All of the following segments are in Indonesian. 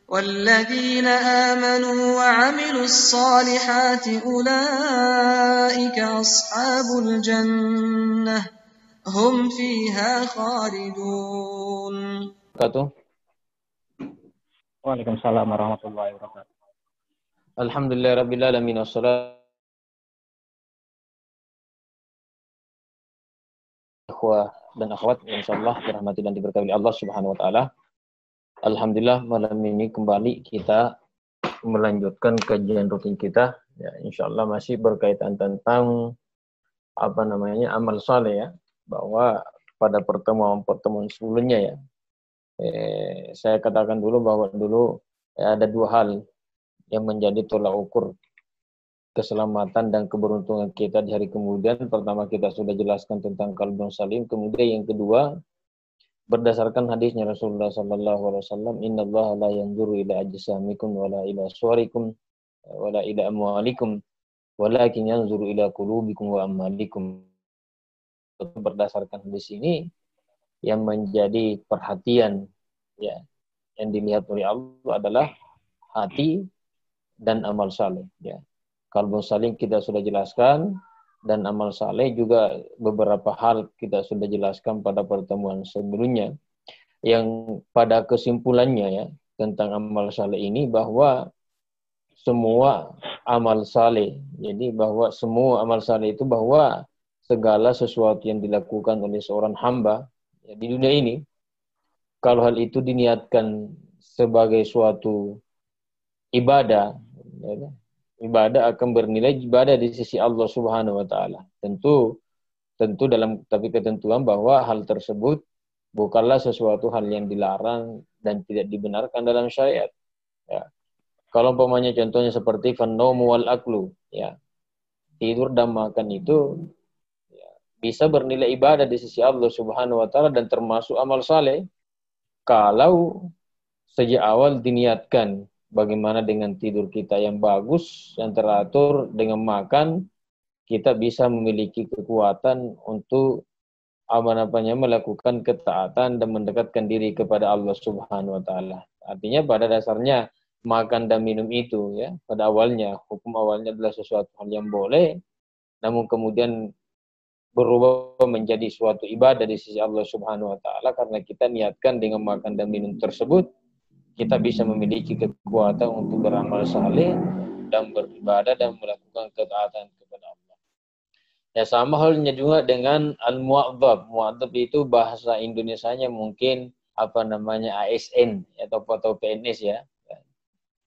والذين آمنوا وعملوا الصالحات أولئك أصحاب الجنة هم فيها خالدون. Waalaikumsalam warahmatullahi wabarakatuh. Alhamdulillahirabbil alamin wassalatu ikhwah dan akhwat insyaallah dirahmati dan diberkahi oleh Allah Subhanahu wa taala. Alhamdulillah malam ini kembali kita melanjutkan kajian rutin kita ya, insyaallah masih berkaitan tentang amal saleh ya, bahwa pada pertemuan sebelumnya ya saya katakan dulu bahwa ada dua hal yang menjadi tolak ukur keselamatan dan keberuntungan kita di hari kemudian. Pertama, kita sudah jelaskan tentang qalbun salim. Kemudian yang kedua, berdasarkan hadisnya Rasulullah sallallahu alaihi wasallam, innallaha la yanzuru ila ajsamikum wala ila suwarikum wala ila amwalikum walakin yanzuru ila qulubikum wa amalikum. Berdasarkan hadis ini yang menjadi perhatian ya, yang dilihat oleh Allah adalah hati dan amal saleh ya. Qalbun salim kita sudah jelaskan, dan amal saleh juga beberapa hal kita sudah jelaskan pada pertemuan sebelumnya, yang pada kesimpulannya ya tentang amal saleh ini bahwa semua amal saleh, jadi bahwa semua amal saleh itu bahwa segala sesuatu yang dilakukan oleh seorang hamba ya, di dunia ini, kalau hal itu diniatkan sebagai suatu ibadah ya, ibadah akan bernilai ibadah di sisi Allah Subhanahu wa taala. Tentu tapi ketentuan bahwa hal tersebut bukanlah sesuatu hal yang dilarang dan tidak dibenarkan dalam syariat. Ya. Kalau umpamanya contohnya seperti fanaumu wal aklu, ya. Tidur dan makan itu ya, bisa bernilai ibadah di sisi Allah Subhanahu wa taala dan termasuk amal saleh kalau sejak awal diniatkan. Bagaimana dengan tidur kita yang bagus, yang teratur, dengan makan, kita bisa memiliki kekuatan untuk melakukan ketaatan dan mendekatkan diri kepada Allah Subhanahu wa taala. Artinya pada dasarnya makan dan minum itu ya, pada awalnya hukum awalnya adalah sesuatu hal yang boleh, namun kemudian berubah menjadi suatu ibadah di sisi Allah Subhanahu wa taala karena kita niatkan dengan makan dan minum tersebut kita bisa memiliki kekuatan untuk beramal saleh dan beribadah dan melakukan ketaatan kepada Allah. Ya, sama halnya juga dengan al-mu'adzab. Mu'adzab itu bahasa Indonesianya mungkin ASN atau PNS ya.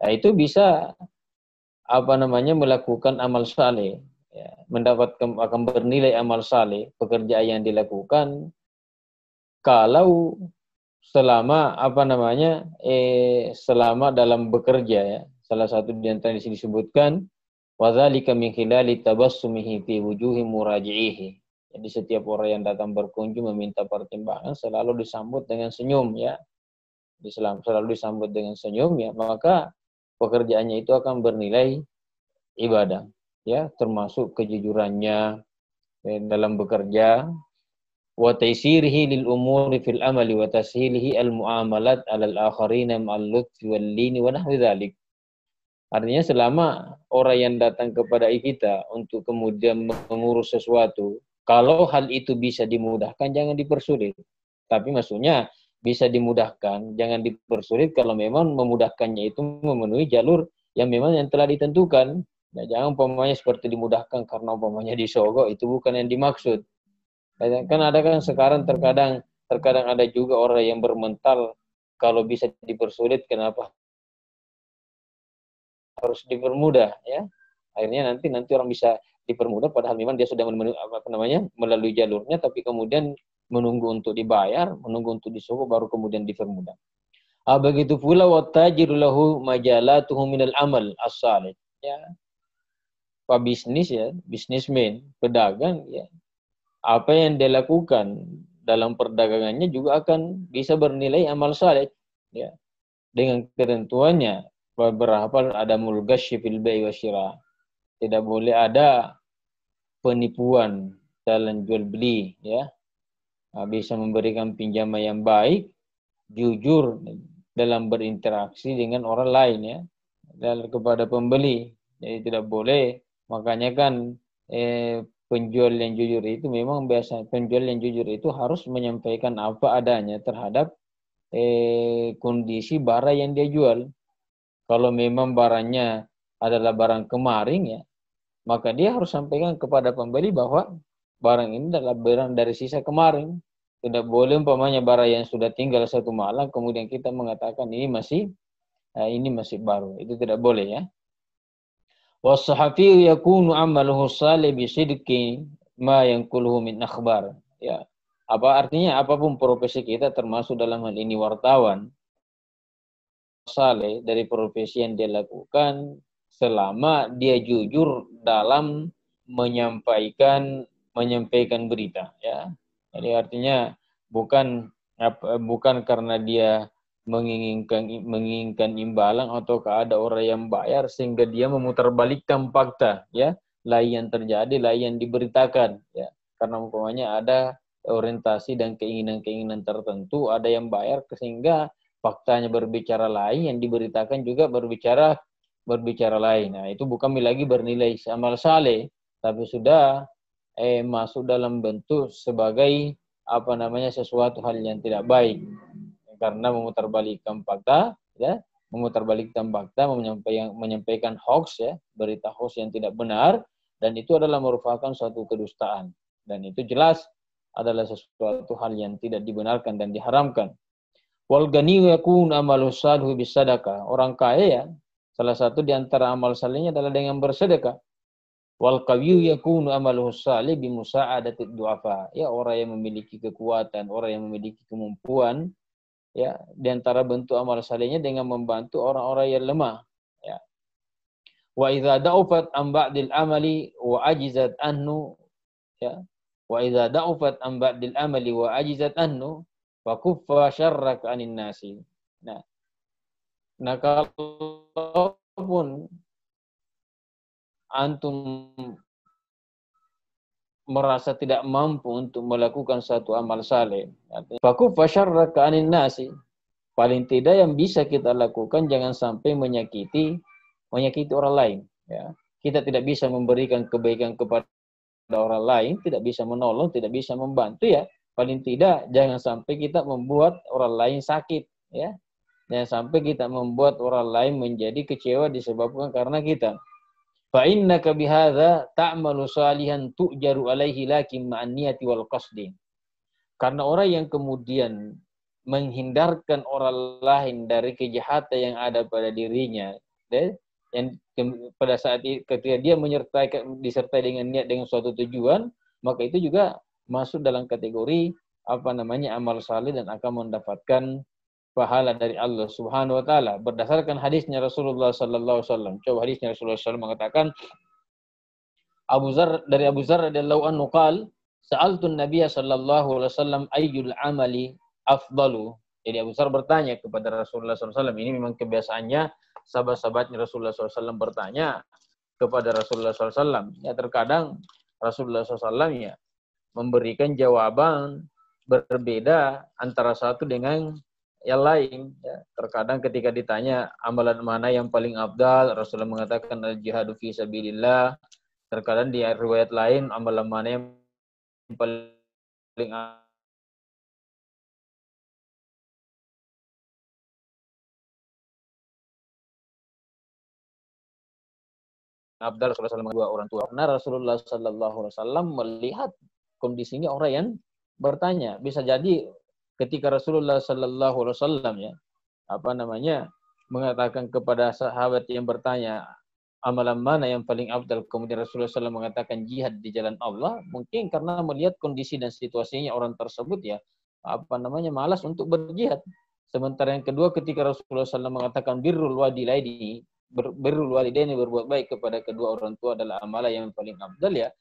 Nah, itu bisa melakukan amal saleh, ya, mendapatkan akan bernilai amal saleh pekerjaan yang dilakukan kalau selama selama dalam bekerja ya. Salah satu di antara di sini disebutkan wadzalika min khilali tabassumihi fi wujuhi muraji'ihi. Jadi setiap orang yang datang berkunjung meminta pertimbangan selalu disambut dengan senyum ya. Selalu disambut dengan senyum ya, maka pekerjaannya itu akan bernilai ibadah ya, termasuk kejujurannya dalam bekerja, wa taysirihi lil umuri fil amali wa tashilihi al muamalat alal akharina ma'al lutfi wal lini wa nahwi dzalik. Artinya selama orang yang datang kepada kita untuk kemudian mengurus sesuatu, kalau hal itu bisa dimudahkan jangan dipersulit. Tapi maksudnya bisa dimudahkan, jangan dipersulit kalau memang memudahkannya itu memenuhi jalur yang memang yang telah ditentukan. Nah, jangan umpamanya seperti dimudahkan karena umpamanya disogok, itu bukan yang dimaksud. Kan ada kan sekarang terkadang ada juga orang yang bermental kalau bisa dipersulit kenapa harus dipermudah ya. Akhirnya nanti orang bisa dipermudah padahal memang dia sudah melalui jalurnya, tapi kemudian menunggu untuk dibayar, menunggu untuk disogok baru kemudian dipermudah. Begitu pula watajiru lahu majalatuhu minal amal as-salih ya. Pebisnis ya, bisnismen, pedagang ya. Apa yang dia lakukan dalam perdagangannya juga akan bisa bernilai amal saleh ya, dengan ketentuannya beberapa ada mulghasy fil bai' wasyira. Tidak boleh ada penipuan dalam jual beli ya. Bisa memberikan pinjaman yang baik, jujur dalam berinteraksi dengan orang lain ya, dan kepada pembeli. Jadi tidak boleh. Makanya kan penjual yang jujur itu memang biasa, penjual yang jujur itu harus menyampaikan apa adanya terhadap kondisi barang yang dia jual. Kalau memang barangnya adalah barang kemarin ya, maka dia harus sampaikan kepada pembeli bahwa barang ini adalah barang dari sisa kemarin. Tidak boleh umpamanya barang yang sudah tinggal satu malam kemudian kita mengatakan ini masih baru. Itu tidak boleh ya. Wasahafi yakunu amaluhu salih bisidqi ma yanquluhu min akhbar. Ya. Apa artinya apapun profesi kita termasuk dalam hal ini wartawan saleh dari profesi yang dia lakukan selama dia jujur dalam menyampaikan berita ya. Jadi artinya bukan karena dia menginginkan imbalan atau ada orang yang bayar sehingga dia memutarbalikkan fakta ya, lain yang terjadi, lain yang diberitakan ya. Karena umpamanya ada orientasi dan keinginan-keinginan tertentu, ada yang bayar sehingga faktanya berbicara lain, yang diberitakan juga berbicara lain. Nah, itu bukan lagi bernilai amal saleh, tapi sudah masuk dalam bentuk sebagai sesuatu hal yang tidak baik. Karena memutarbalikkan fakta, ya, menyampaikan hoax, ya, berita hoax yang tidak benar, dan itu adalah merupakan suatu kedustaan. Dan itu jelas adalah sesuatu hal yang tidak dibenarkan dan diharamkan. Wal ganiyu yakun amalu salih bisadaqah. Orang kaya ya, salah satu di antara amal salihnya adalah dengan bersedekah. Wal qawiyyu yakunu amaluhu salih bimusa'adati du'afa. Ya, orang yang memiliki kekuatan, orang yang memiliki kemampuan, ya, di antara bentuk amal salihnya dengan membantu orang-orang yang lemah, ya. Wa idza da'ufat an ba'dil amali wa ajizat anhu, ya. Wa idza da'ufat an ba'dil amali wa ajizat anhu fa kuffa syarrak anin nasi. Nah kalaupun antum merasa tidak mampu untuk melakukan satu amal saleh, fakuffa syarraka anin nasi, paling tidak yang bisa kita lakukan jangan sampai menyakiti orang lain, ya. Kita tidak bisa memberikan kebaikan kepada orang lain, tidak bisa menolong, tidak bisa membantu, ya. Paling tidak jangan sampai kita membuat orang lain sakit, ya. Jangan sampai kita membuat orang lain menjadi kecewa disebabkan karena kita. Fa innaka bihadza ta'malu salihan tu'jaru alaihi lakin ma'an niyati wal qasdi. Karena orang yang kemudian menghindarkan orang lain dari kejahatan yang ada pada dirinya, yang pada saat ketika dia disertai dengan niat dengan suatu tujuan, maka itu juga masuk dalam kategori amal saleh dan akan mendapatkan pahala dari Allah Subhanahu wa taala berdasarkan hadisnya Rasulullah sallallahu alaihi wasallam. Coba hadisnya Rasulullah sallallahu alaihi wasallam mengatakan, dari Abu Dzar radhiyallahu anhu qaal sa'altu an-nabiy sallallahu alaihi wasallam ayyul amali afdalu. Jadi Abu Dzar bertanya kepada Rasulullah sallallahu alaihi wasallam. Ini memang kebiasaannya sahabat-sahabatnya Rasulullah sallallahu alaihi wasallam bertanya kepada Rasulullah sallallahu alaihi wasallam. Ya, terkadang Rasulullah sallallahu alaihi wasallam ya memberikan jawaban berbeda antara satu dengan yang lain, ya. Terkadang ketika ditanya amalan mana yang paling afdal, Rasulullah mengatakan al-jihadu fi sabilillah. Terkadang di riwayat lain amalan mana yang paling afdal, Rasulullah dua orang tua. Karena Rasulullah sallallahu alaihi wasallam melihat kondisinya orang yang bertanya. Bisa jadi ketika Rasulullah sallallahu alaihi wasallam ya mengatakan kepada sahabat yang bertanya amalan mana yang paling afdal, kemudian Rasulullah SAW mengatakan jihad di jalan Allah, mungkin karena melihat kondisi dan situasinya orang tersebut ya malas untuk berjihad. Sementara yang kedua, ketika Rasulullah SAW mengatakan birrul walidaini, berbuat baik kepada kedua orang tua adalah amalan yang paling afdal, ya.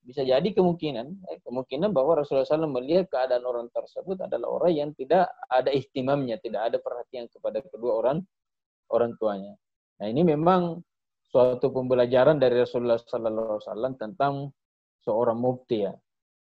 Bisa jadi kemungkinan bahwa Rasulullah SAW melihat keadaan orang tersebut adalah orang yang tidak ada ihtimamnya, tidak ada perhatian kepada kedua orang tuanya. Nah, ini memang suatu pembelajaran dari Rasulullah SAW tentang seorang mufti, ya.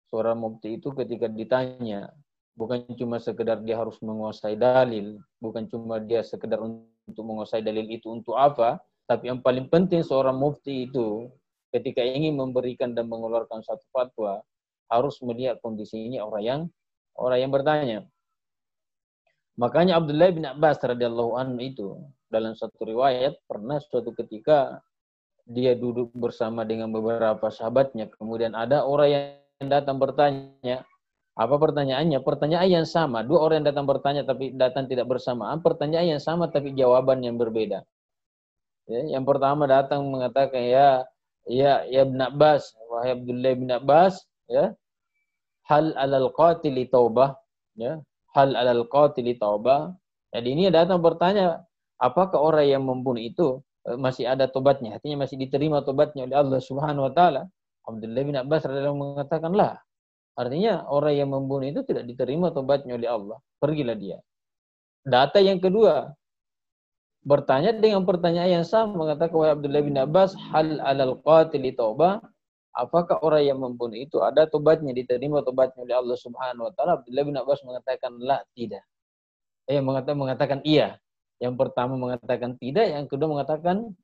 Seorang mufti itu ketika ditanya Bukan cuma sekedar dia harus menguasai dalil, bukan cuma dia sekedar untuk menguasai dalil itu untuk apa, tapi yang paling penting seorang mufti itu ketika ingin memberikan dan mengeluarkan satu fatwa harus melihat kondisinya orang yang bertanya. Makanya Abdullah bin Abbas radhiyallahu anhu itu dalam satu riwayat pernah suatu ketika dia duduk bersama dengan beberapa sahabatnya, kemudian ada orang yang datang bertanya. Apa pertanyaannya? Pertanyaan yang sama. Dua orang yang datang bertanya tapi datang tidak bersamaan. Pertanyaan yang sama tapi jawaban yang berbeda. Ya, yang pertama datang mengatakan ya Ibn Abbas, wahai Abdullah bin Abbas, ya, hal alal qatili taubah, ya, hal alal qatili taubah. Jadi ini datang bertanya, apakah orang yang membunuh itu masih ada tobatnya? Artinya masih diterima tobatnya oleh Allah Subhanahu wa taala. Abdullah bin Abbas radhiyallahu anhu mengatakan, lah. Artinya orang yang membunuh itu tidak diterima tobatnya oleh Allah. Pergilah dia. Data yang kedua, bertanya dengan pertanyaan yang sama, mengatakan, wahai Abdullah bin Abbas, hal alal qatili taubah, apakah orang yang membunuh itu ada tobatnya, diterima tobatnya oleh Allah Subhanahu wa taala? Abdullah bin Abbas mengatakan la, tidak. Mengatakan iya. Yang pertama mengatakan tidak, yang kedua mengatakan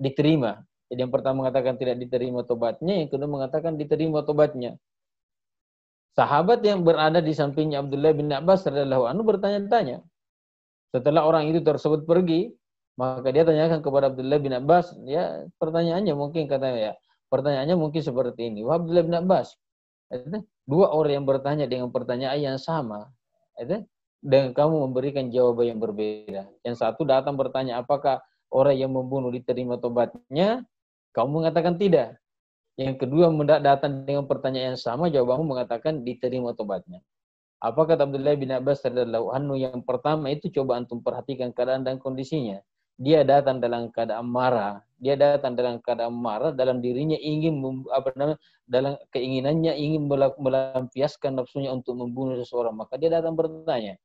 diterima. Jadi yang pertama mengatakan tidak diterima tobatnya, yang kedua mengatakan diterima tobatnya. Sahabat yang berada di sampingnya Abdullah bin Abbas radhiyallahu anhu bertanya-tanya. Setelah orang itu tersebut pergi, maka dia tanyakan kepada Abdullah bin Abbas, ya pertanyaannya mungkin katanya ya, pertanyaannya mungkin seperti ini. Wahai Abdullah bin Abbas, dua orang yang bertanya dengan pertanyaan yang sama, dan kamu memberikan jawaban yang berbeda. Yang satu datang bertanya, apakah orang yang membunuh diterima tobatnya? Kamu mengatakan tidak. Yang kedua datang dengan pertanyaan yang sama, jawabanmu mengatakan diterima tobatnya. Apa kata Abdullah bin Abbas radhiyallahu anhu? Yang pertama itu coba antum perhatikan keadaan dan kondisinya. Dia datang dalam keadaan marah. Dia datang dalam keadaan marah, dalam dirinya ingin dalam keinginannya ingin melampiaskan nafsunya untuk membunuh seseorang. Maka dia datang bertanya.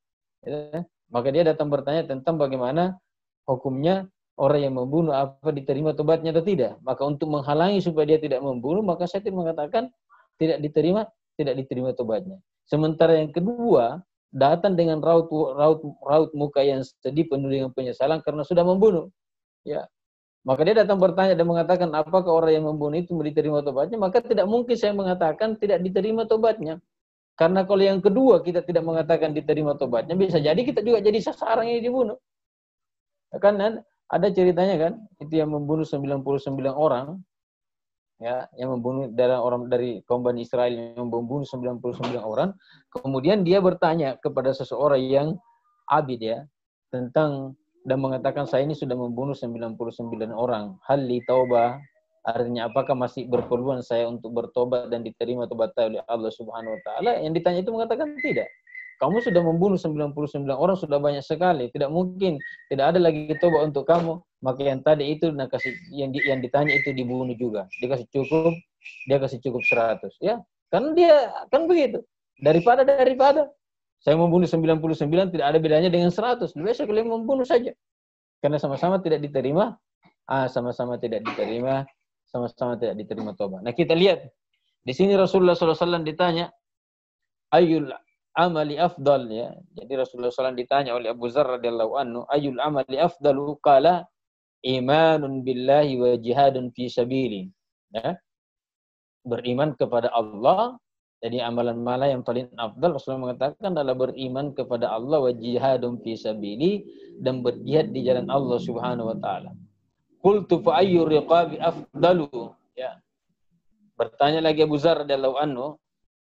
Maka dia datang bertanya tentang bagaimana hukumnya orang yang membunuh, apa diterima tobatnya atau tidak. Maka untuk menghalangi supaya dia tidak membunuh, maka saya mengatakan tidak diterima tobatnya. Sementara yang kedua, datang dengan raut muka yang sedih, penuh dengan penyesalan karena sudah membunuh. Ya. Maka dia datang bertanya dan mengatakan, apakah orang yang membunuh itu diterima tobatnya? Maka tidak mungkin saya mengatakan tidak diterima tobatnya. Karena kalau yang kedua kita tidak mengatakan diterima tobatnya, bisa jadi kita juga jadi sasaran yang dibunuh. Kan ada ceritanya kan, itu yang membunuh 99 orang, ya, yang membunuh dari kaum Bani Israel yang membunuh 99 orang. Kemudian dia bertanya kepada seseorang yang abid, ya, tentang dan mengatakan saya ini sudah membunuh 99 orang. Hal li taubah, artinya apakah masih berpeluang saya untuk bertobat dan diterima tobat oleh Allah Subhanahu wa taala? Yang ditanya itu mengatakan tidak. Kamu sudah membunuh 99 orang, sudah banyak sekali. Tidak mungkin, tidak ada lagi tobat untuk kamu. Maka yang tadi itu yang ditanya itu dibunuh juga. Dia kasih cukup 100. Ya, karena dia kan begitu. Daripada saya membunuh 99 tidak ada bedanya dengan 100. Lebih baik kalian membunuh saja. Karena sama-sama tidak diterima, sama-sama tidak diterima tobat. Nah, kita lihat di sini Rasulullah SAW ditanya, ayul amali afdal, ya. Jadi Rasulullah SAW ditanya oleh Abu Dzar radhiyallahu anhu, ayul amali afdalu? Qala imanun billahi wa jihadun fi sabili. Ya. Beriman kepada Allah. Jadi amalan mana yang paling afdal? Rasulullah mengatakan adalah beriman kepada Allah wa jihadun fi sabili, dan berjihad di jalan Allah Subhanahu wa taala. Qultu fa ayyu riqabi afdalu? Ya. Bertanya lagi Abu Dzar radhiyallahu anhu,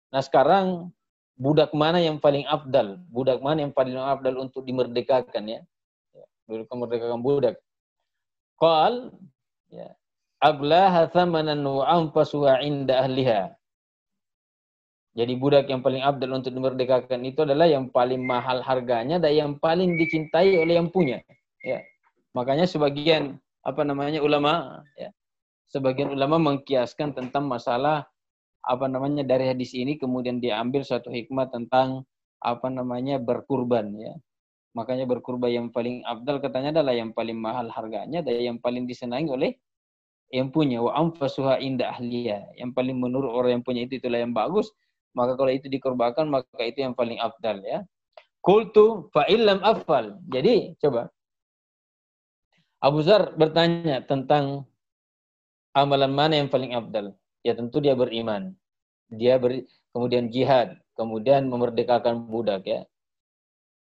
nah sekarang budak mana yang paling afdal? Budak mana yang paling afdal untuk dimerdekakan, ya? Merdekakan budak. Qal, ya, aglaha thamanan wa anfasuha inda ahliha. Jadi budak yang paling afdal untuk dimerdekakan itu adalah yang paling mahal harganya dan yang paling dicintai oleh yang punya. Ya. Makanya sebagian ulama, ya, sebagian ulama mengkiaskan tentang masalah dari hadis ini, kemudian diambil suatu hikmah tentang berkurban, ya. Makanya berkurban yang paling afdal katanya adalah yang paling mahal harganya dan yang paling disenangi oleh yang punya. Wa anfasuha inda ahliya, yang paling menurut orang yang punya itulah yang bagus, maka kalau itu dikorbankan maka itu yang paling afdal ya. Qultu fa illam afal. Jadi coba Abu Dzar bertanya tentang amalan mana yang paling afdal. Ya tentu dia beriman. Kemudian jihad, kemudian memerdekakan budak ya.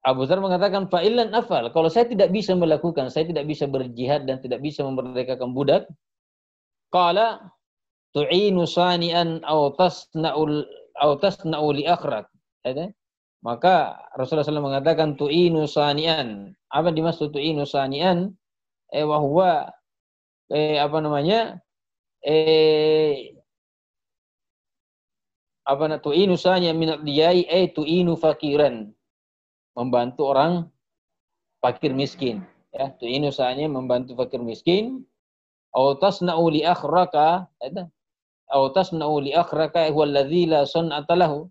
Abu Dzar mengatakan fa illan afal. Kalau saya tidak bisa melakukan, saya tidak bisa berjihad dan tidak bisa memerdekakan budak, qala tu'inu sani'an aw tasna'u li akhrak. Maka Rasulullah SAW mengatakan tu'inu sani'an. Apa dimaksud tu'inu sani'an? Wahwa apa namanya? Tu'inu sani'an min ad-diyai tu'inu fakiran. Membantu orang fakir miskin. Ya, tu'inu sani'an membantu fakir miskin. Aw tasna'u li akhraka. Aw tasna'u li akhraka huwa alladzi la san'ata lahu.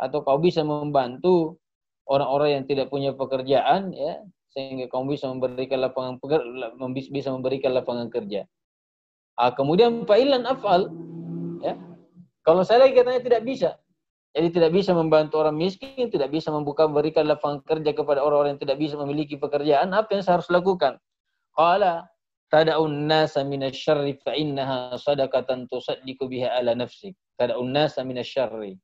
Atau kau bisa membantu orang-orang yang tidak punya pekerjaan ya, sehingga kamu bisa memberikan lapangan kerja. Kemudian fa'ilan af'al ya. Kalau saya lagi katanya tidak bisa. Jadi tidak bisa membantu orang miskin, tidak bisa memberikan lapangan kerja kepada orang-orang yang tidak bisa memiliki pekerjaan, apa yang saya harus lakukan? Qala tada'un nasa minasyarri fa innaha shadaqatan tusaddiqu biha ala nafsik. Tada'un nasa minasyarri.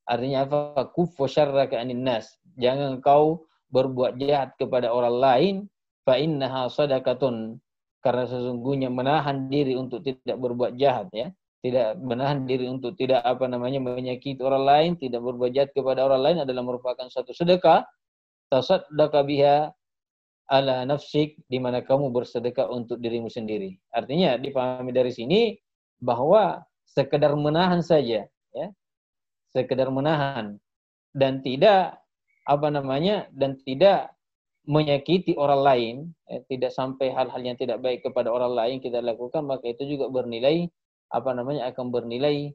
Artinya apa? Kuffu syarraka anin nas. Jangan kau berbuat jahat kepada orang lain. Fa innaha shadaqatun. Karena sesungguhnya menahan diri untuk tidak berbuat jahat ya. Tidak menahan diri untuk tidak menyakiti orang lain, tidak berbuat jahat kepada orang lain adalah merupakan satu sedekah. Tasaddaqa biha ala nafsik, di mana kamu bersedekah untuk dirimu sendiri. Artinya dipahami dari sini bahwa sekedar menahan saja ya. Sekedar menahan dan tidak dan tidak menyakiti orang lain, tidak sampai hal-hal yang tidak baik kepada orang lain kita lakukan, maka itu juga bernilai akan bernilai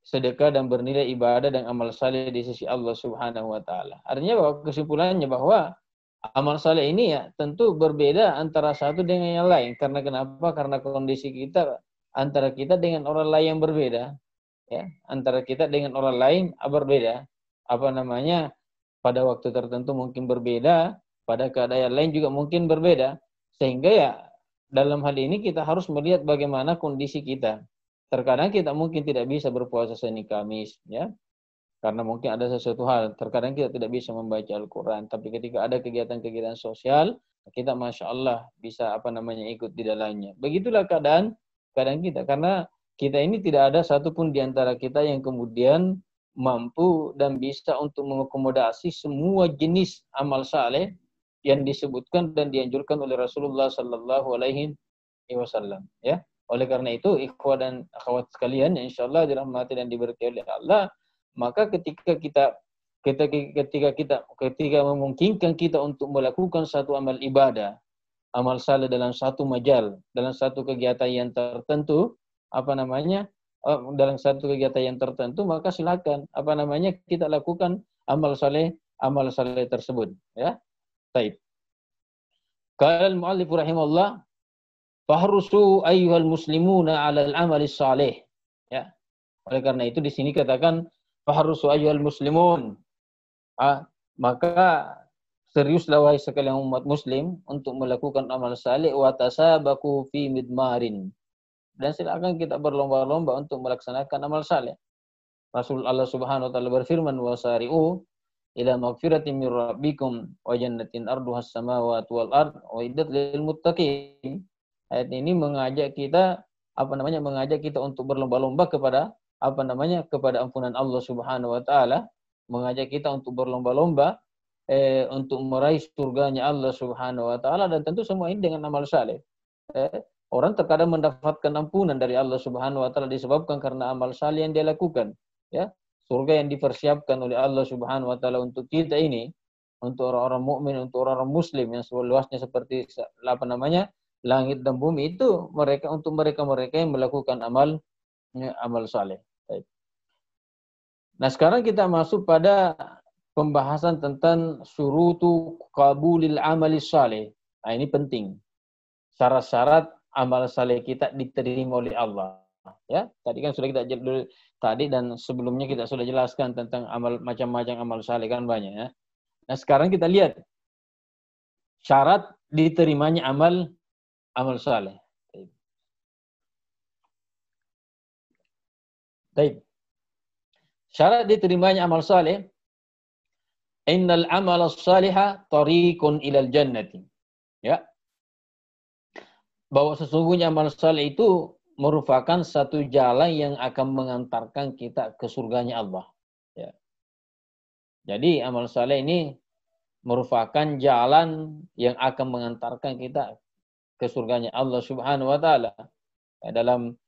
sedekah dan bernilai ibadah dan amal saleh di sisi Allah Subhanahu wa taala. Artinya bahwa kesimpulannya bahwa amal saleh ini ya tentu berbeda antara satu dengan yang lain. Karena kenapa? Karena kondisi kita antara kita dengan orang lain yang berbeda. Ya, antara kita dengan orang lain berbeda. Pada waktu tertentu mungkin berbeda, pada keadaan lain juga mungkin berbeda. Sehingga ya dalam hal ini kita harus melihat bagaimana kondisi kita. Terkadang kita mungkin tidak bisa berpuasa Senin Kamis, ya. Karena mungkin ada sesuatu hal, terkadang kita tidak bisa membaca Al-Quran, tapi ketika ada kegiatan-kegiatan sosial, kita Masya Allah bisa ikut di dalamnya. Begitulah keadaan kita, karena kita ini tidak ada satupun di antara kita yang kemudian mampu dan bisa untuk mengakomodasi semua jenis amal saleh yang disebutkan dan dianjurkan oleh Rasulullah Sallallahu Alaihi Wasallam. Ya, oleh karena itu, ikhwah dan akhwat sekalian, yang insya Allah dirahmati dan diberkahi oleh Allah, maka ketika memungkinkan kita untuk melakukan satu amal ibadah, amal saleh dalam satu majal, dalam satu kegiatan yang tertentu, dalam satu kegiatan yang tertentu, maka silakan kita lakukan amal saleh tersebut, ya. Baik. Qala al-mu'allif rahimahullah, fahrusu ayyuhal muslimuna 'alal amali saleh. Ya. Oleh karena itu di sini katakan fahrusu ayyuhal muslimun. Maka seriuslah wahai sekalian umat muslim untuk melakukan amal saleh, wa tasabaku fi midmarin. Dan silakan kita berlomba-lomba untuk melaksanakan amal saleh. Rasulullah Subhanahu wa taala berfirman, wasari'u ila magfiratin min rabbikum wa jannatin arduhas samawati wal ard wa iddat lil muttaqin. Ayat ini mengajak kita untuk berlomba-lomba kepada kepada ampunan Allah Subhanahu wa taala, mengajak kita untuk berlomba-lomba untuk meraih surganya Allah Subhanahu wa taala, dan tentu semua ini dengan amal saleh. Orang terkadang mendapatkan ampunan dari Allah Subhanahu wa taala disebabkan karena amal saleh yang dia lakukan, ya. Surga yang dipersiapkan oleh Allah Subhanahu wa taala untuk kita ini, untuk orang-orang mukmin, untuk orang-orang muslim yang seluasnya seperti langit dan bumi, itu untuk mereka yang melakukan amal saleh. Nah, sekarang kita masuk pada pembahasan tentang syurutu qabulil amali saleh. Nah, ini penting. Syarat-syarat amal saleh kita diterima oleh Allah. Ya, tadi kan sudah kita tadi dan sebelumnya kita sudah jelaskan tentang macam-macam amal saleh kan banyak ya. Nah, sekarang kita lihat syarat diterimanya amal saleh. Baik. Syarat diterimanya amal saleh, innal amala salihah tariqun ilal jannati. Ya. Bahwa sesungguhnya amal saleh itu merupakan satu jalan yang akan mengantarkan kita ke surganya Allah. Ya. Jadi amal saleh ini merupakan jalan yang akan mengantarkan kita ke surganya Allah Subhanahu wa taala. Ya, dalam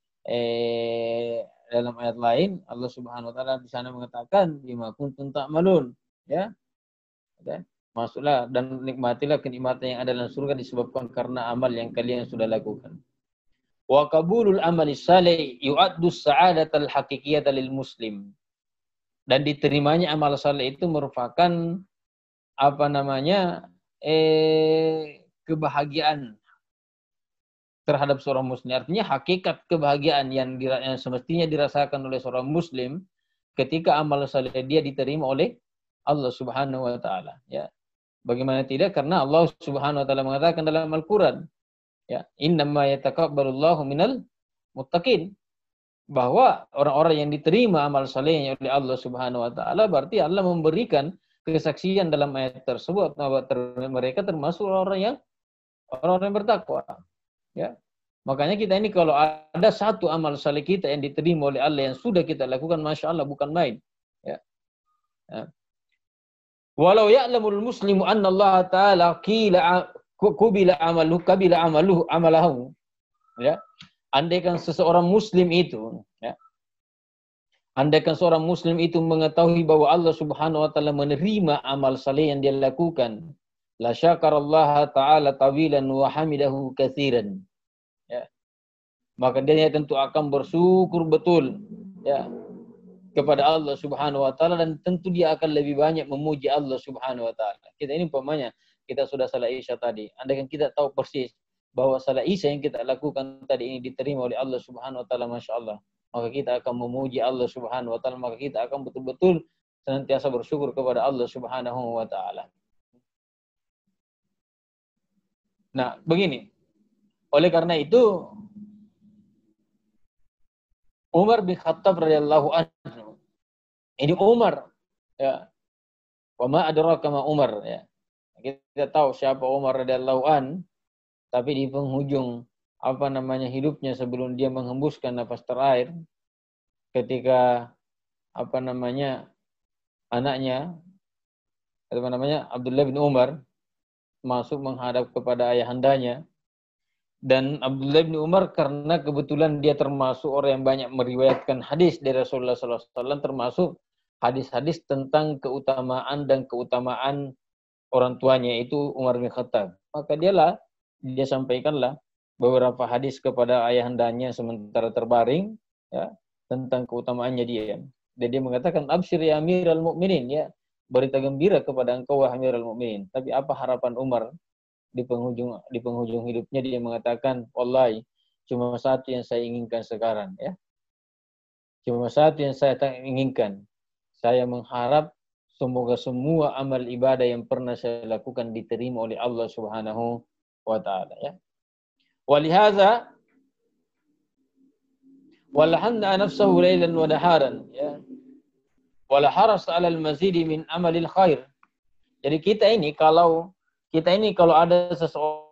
ayat lain Allah Subhanahu wa taala di sana mengatakan bima kuntum ta'malun, ya. Masuklah dan nikmatilah kenikmatan yang ada dalam surga disebabkan karena amal yang kalian sudah lakukan. Wa qabulul amali salih yu'addu sa'adatal haqiqiyata lil muslim. Dan diterimanya amal saleh itu merupakan kebahagiaan terhadap seorang muslim. Artinya hakikat kebahagiaan yang semestinya dirasakan oleh seorang muslim ketika amal saleh dia diterima oleh Allah Subhanahu wa taala, ya. Bagaimana tidak, karena Allah Subhanahu wa taala mengatakan dalam Al-Qur'an, ya, innama yataqabbalullahu minal muttaqin, bahwa orang-orang yang diterima amal salehnya oleh Allah Subhanahu wa taala berarti Allah memberikan kesaksian dalam ayat tersebut bahwa mereka termasuk orang-orang yang bertakwa, ya. Makanya kita ini kalau ada satu amal saleh kita yang diterima oleh Allah yang sudah kita lakukan, masya Allah, bukan main, ya. Walau ya'lamul muslimu anna Allah ta'ala qabila amalahu, ya. Andaikan seorang muslim itu, ya, andaikan seorang muslim itu mengetahui bahwa Allah Subhanahu wa taala menerima amal saleh yang dia lakukan, la syakarallaha ta'ala tawilan wa hamidahu katsiran, ya. Maka dia tentu akan bersyukur betul, ya, kepada Allah Subhanahu wa taala, dan tentu dia akan lebih banyak memuji Allah Subhanahu wa taala. Kita ini umpamanya kita sudah salat Isya tadi, andaikan kita tahu persis bahwa salat Isya yang kita lakukan tadi ini diterima oleh Allah Subhanahu wa taala, masya Allah, maka kita akan memuji Allah Subhanahu wa taala, maka kita akan betul-betul senantiasa bersyukur kepada Allah Subhanahu wa taala. Nah, begini. Oleh karena itu Umar bin Khattab radhiyallahu anhu. Ini Umar, ya. Wa ma adraka ma Umar, ya. Kita tahu siapa Umar radhiyallahu an, tapi di penghujung hidupnya sebelum dia menghembuskan nafas terakhir, ketika anaknya Abdullah bin Umar masuk menghadap kepada ayahandanya. Dan Abdullah bin Umar karena kebetulan dia termasuk orang yang banyak meriwayatkan hadis dari Rasulullah SAW, termasuk hadis-hadis tentang keutamaan orang tuanya, itu Umar bin Khattab. Maka dia sampaikanlah beberapa hadis kepada ayahandanya sementara terbaring, ya, tentang keutamaannya dia. Dan dia mengatakan, absyir ya amiral mu'minin, ya, berita gembira kepada engkau wahai amiral mu'minin. Tapi apa harapan Umar? Di penghujung hidupnya dia mengatakan, wallahi, cuma satu yang saya inginkan sekarang, ya. Cuma satu yang saya inginkan. Saya mengharap semoga semua amal ibadah yang pernah saya lakukan diterima oleh Allah Subhanahu wa taala, ya. Walihadza walahanna nafsahu lailan wa naharan, ya. Wala haras 'alal mazidi min amalil khair. Jadi kita ini kalau ada seseorang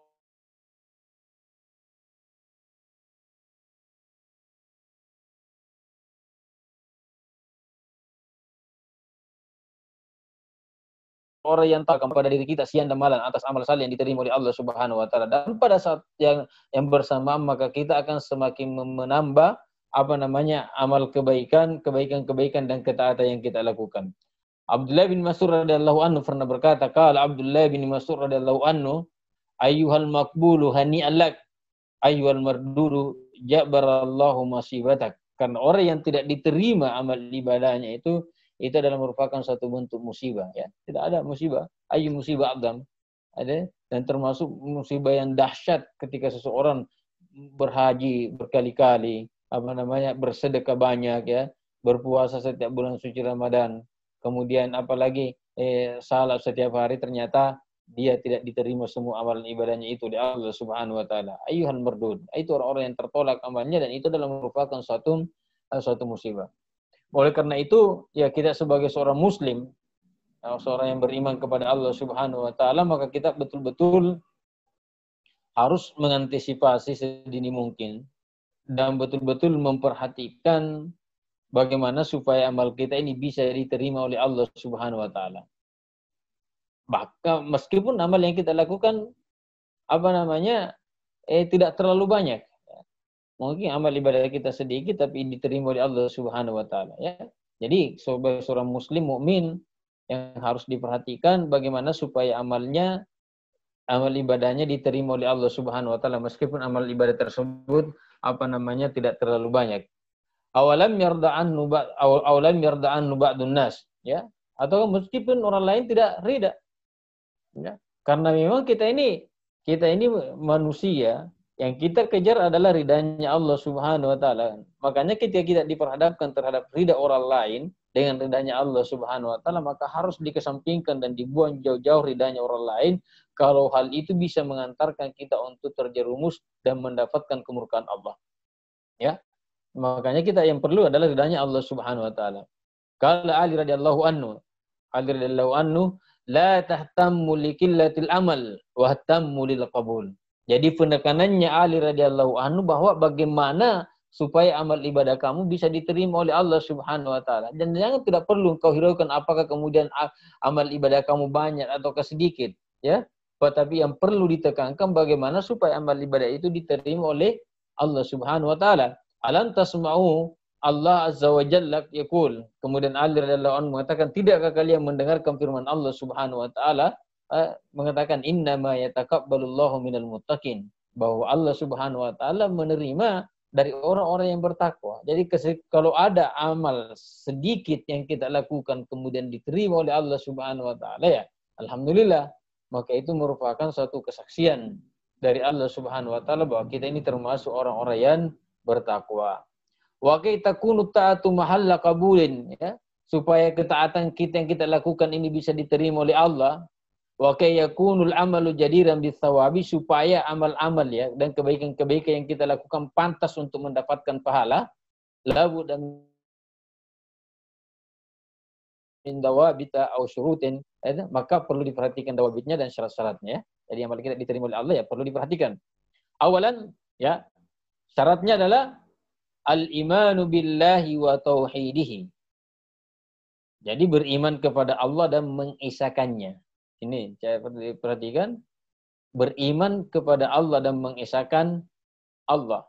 yang tahu kepada diri kita siang dan malam atas amal saleh yang diterima oleh Allah Subhanahu wa taala, dan pada saat yang bersamaan maka kita akan semakin menambah amal kebaikan dan ketaatan yang kita lakukan. Abdullah bin Mas'ud radhiyallahu anhu pernah berkata, qala Abdullah bin Mas'ud radhiyallahu anhu, ayyuhal maqbulu hani'an lak, ayyuhal marduru jabarallahu masibatak. Karena orang yang tidak diterima amal ibadahnya itu adalah merupakan satu bentuk musibah, ya. Tidak ada musibah, ayyu musibah adzam, ada, dan termasuk musibah yang dahsyat ketika seseorang berhaji berkali-kali, bersedekah banyak ya, berpuasa setiap bulan suci Ramadan. Kemudian apalagi salat setiap hari, ternyata dia tidak diterima semua amalan ibadahnya itu di Allah Subhanahu wa taala. Ayyuhal mardud. Itu orang-orang yang tertolak amalnya, dan itu adalah merupakan suatu musibah. Oleh karena itu, ya kita sebagai seorang muslim, seorang yang beriman kepada Allah Subhanahu wa taala, maka kita betul-betul harus mengantisipasi sedini mungkin dan betul-betul memperhatikan bagaimana supaya amal kita ini bisa diterima oleh Allah Subhanahu wa taala. Bahkan meskipun amal yang kita lakukan tidak terlalu banyak. Mungkin amal ibadah kita sedikit tapi diterima oleh Allah Subhanahu wa taala ya. Jadi sebagai seorang muslim mukmin yang harus diperhatikan bagaimana supaya amal ibadahnya diterima oleh Allah Subhanahu wa taala meskipun amal ibadah tersebut tidak terlalu banyak. Awalam yarda'annu ba'dun nas ya, atau meskipun orang lain tidak ridha. Ya. Karena memang kita ini manusia, yang kita kejar adalah ridhanya Allah Subhanahu wa taala. Makanya ketika kita diperhadapkan terhadap ridha orang lain dengan ridhanya Allah Subhanahu wa taala, maka harus dikesampingkan dan dibuang jauh-jauh ridhanya orang lain kalau hal itu bisa mengantarkan kita untuk terjerumus dan mendapatkan kemurkaan Allah. Ya. Makanya kita yang perlu adalah ridhanya Allah Subhanahu wa taala. Qala Ali radhiyallahu anhu, la tahtammu liqillatil amal wa tahtammu lil qabul. Jadi penekanannya Ali radhiyallahu anhu bahwa bagaimana supaya amal ibadah kamu bisa diterima oleh Allah Subhanahu wa taala. Dan jangan, tidak perlu kau hiraukan apakah kemudian amal ibadah kamu banyak atau sedikit, ya. Tetapi yang perlu ditekankan bagaimana supaya amal ibadah itu diterima oleh Allah Subhanahu wa taala. Alam tasma'u Allah Azza wa Jalla yaqul. Kemudian Ali radhiyallahu anhu mengatakan, tidakkah kalian mendengarkan firman Allah Subhanahu wa taala mengatakan innama yataqabbalullahu minal muttaqin, bahwa Allah Subhanahu wa taala menerima dari orang-orang yang bertakwa. Jadi kalau ada amal sedikit yang kita lakukan kemudian diterima oleh Allah Subhanahu wa taala, ya alhamdulillah, maka itu merupakan suatu kesaksian dari Allah Subhanahu wa taala bahwa kita ini termasuk orang-orang yang bertakwa. Wa kay takunu ta'atu mahalla qabulin, ya, supaya ketaatan kita yang kita lakukan ini bisa diterima oleh Allah. Wa kay yakunul amalu jadiran bithawabi, supaya amal-amal ya dan kebaikan-kebaikan yang kita lakukan pantas untuk mendapatkan pahala. Labu dan min dawabita aw syurutin, maka perlu diperhatikan dawabitnya dan syarat-syaratnya. Jadi amal kita diterima oleh Allah ya perlu diperhatikan. Awalan ya, syaratnya adalah al-imanu billahi wa tauhidihi. Jadi beriman kepada Allah dan mengisahkannya. Ini saya perlu diperhatikan. Beriman kepada Allah dan mengisahkan Allah.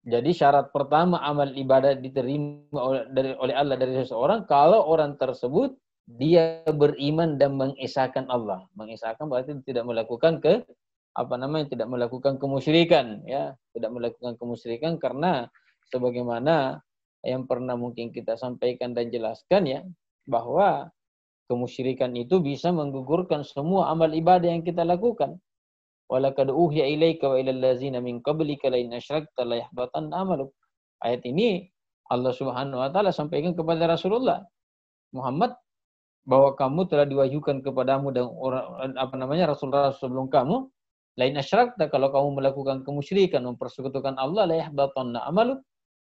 Jadi syarat pertama amal ibadah diterima oleh Allah dari seseorang kalau orang tersebut dia beriman dan mengisahkan Allah. Mengisahkan berarti tidak melakukan tidak melakukan kemusyrikan, ya, tidak melakukan kemusyrikan, karena sebagaimana yang pernah mungkin kita sampaikan dan jelaskan ya, bahwa kemusyrikan itu bisa menggugurkan semua amal ibadah yang kita lakukan. Walaqad uhiya ilaika wa ilal ladzina min qablika la in asyrakta la yahbatanna amaluk. Ayat ini Allah Subhanahu wa taala sampaikan kepada Rasulullah Muhammad bahwa kamu telah diwahyukan kepadamu dan rasul-rasul sebelum kamu, lain asyrakta, kalau kamu melakukan kemusyrikan, mempersekutukan Allah, la yahbatanna amaluk,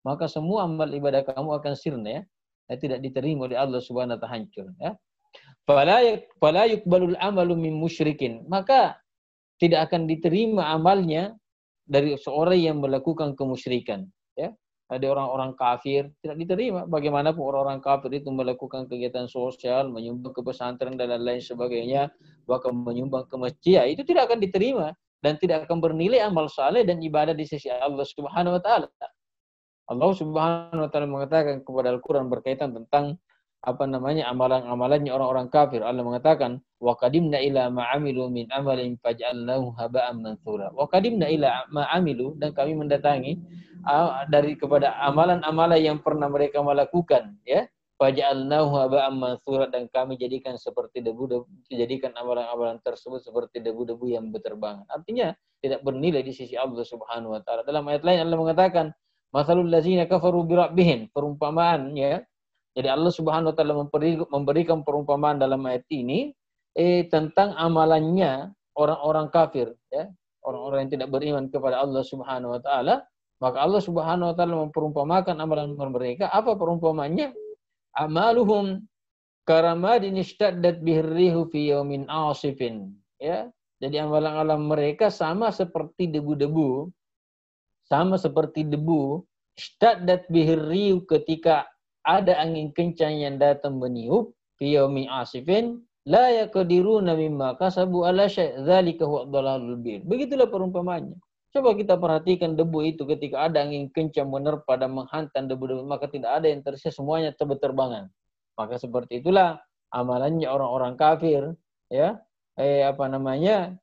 maka semua amal ibadah kamu akan sirna, ya, dan tidak diterima oleh Allah Subhanahu wa taala, hancur, ya. Fala yuqbalul amalu min musyrikin, maka tidak akan diterima amalnya dari seorang yang melakukan kemusyrikan, ya. Ada orang-orang kafir tidak diterima. Bagaimanapun orang-orang kafir itu melakukan kegiatan sosial, menyumbang ke pesantren dan lain sebagainya, bahkan menyumbang ke masjid, itu tidak akan diterima dan tidak akan bernilai amal saleh dan ibadah di sisi Allah Subhanahu wa taala. Allah Subhanahu wa taala mengatakan kepada Al-Qur'an berkaitan tentang amalan-amalannya orang-orang kafir. Allah mengatakan, wa qadimna ila ma amilu min amalin faj'alnahu haba'an mantsura. Wa qadimna ila ma amilu, dan kami mendatangi kepada amalan-amalan yang pernah mereka melakukan, ya, faja'alnahu haba'an mansura, dan kami jadikan seperti debu-debu, jadikan amalan-amalan tersebut seperti debu-debu yang berterbangan. Artinya tidak bernilai di sisi Allah Subhanahu wa taala. Dalam ayat lain Allah mengatakan, "Matsalul ladzina kafaru bi rabbihim", perumpamaan ya. Jadi Allah Subhanahu wa taala memberikan perumpamaan dalam ayat ini tentang amalannya orang-orang kafir ya, orang-orang yang tidak beriman kepada Allah Subhanahu wa taala. Maka Allah Subhanahu wa taala memperumpamakan amalan mereka. Apa perumpamannya? Amaluhum karamadin ishtaddat bihirrihu fi yaumin asifin. Ya. Jadi amalan-amalan mereka sama seperti debu-debu. Sama seperti debu. Ishtaddat bihirrihu, ketika ada angin kencang yang datang meniup. Fi yaumin asifin. La yaqdiruna mimma kasabu ala syai'. Dzalika huwa dhalalul bir. Begitulah perumpamannya. Coba kita perhatikan debu itu ketika ada angin kencang menerpa dan menghantam debu-debu, maka tidak ada yang tersisa, semuanya berterbangan. Maka seperti itulah amalannya orang-orang kafir, ya. Amalannya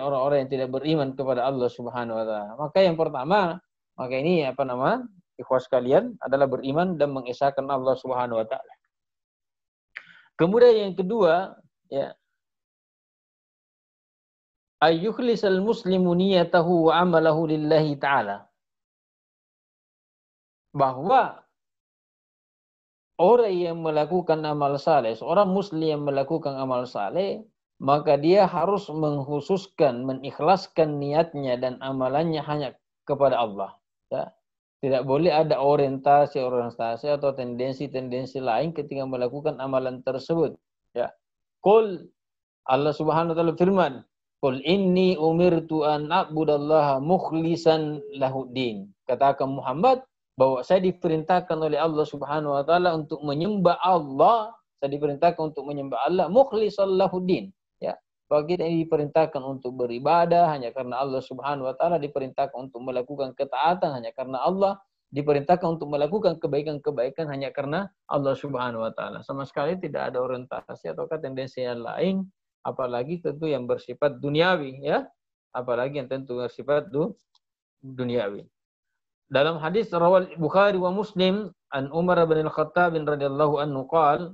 orang-orang yang tidak beriman kepada Allah Subhanahu wa taala. Maka yang pertama, ikhwas sekalian, adalah beriman dan mengesahkan Allah Subhanahu wa taala. Kemudian yang kedua, ya, ayyukhlisal muslimu niyatahu wa amalahu lillahi ta'ala. Bahwa orang yang melakukan amal saleh, seorang muslim yang melakukan amal saleh, maka dia harus mengkhususkan, mengikhlaskan niatnya dan amalannya hanya kepada Allah. Ya. Tidak boleh ada orientasi atau tendensi lain ketika melakukan amalan tersebut. Ya. Qul, Allah Subhanahu wa taala firman, "Qul inni umirtu an a'budallaha mukhlishan lahuddin." Katakan Muhammad bahwa saya diperintahkan oleh Allah Subhanahu wa taala untuk menyembah Allah, saya diperintahkan untuk menyembah Allah mukhlishan lahuddin. Ya, bagi kita diperintahkan untuk beribadah hanya karena Allah Subhanahu wa taala, diperintahkan untuk melakukan ketaatan hanya karena Allah, diperintahkan untuk melakukan kebaikan-kebaikan hanya karena Allah Subhanahu wa taala. Sama sekali tidak ada orientasi atau tendensi yang lain, apalagi tentu yang bersifat duniawi, ya. Apalagi yang tentu bersifat duniawi. Dalam hadis rawal Bukhari wa Muslim an Umar bin Al-Khattab radhiyallahu anhu qala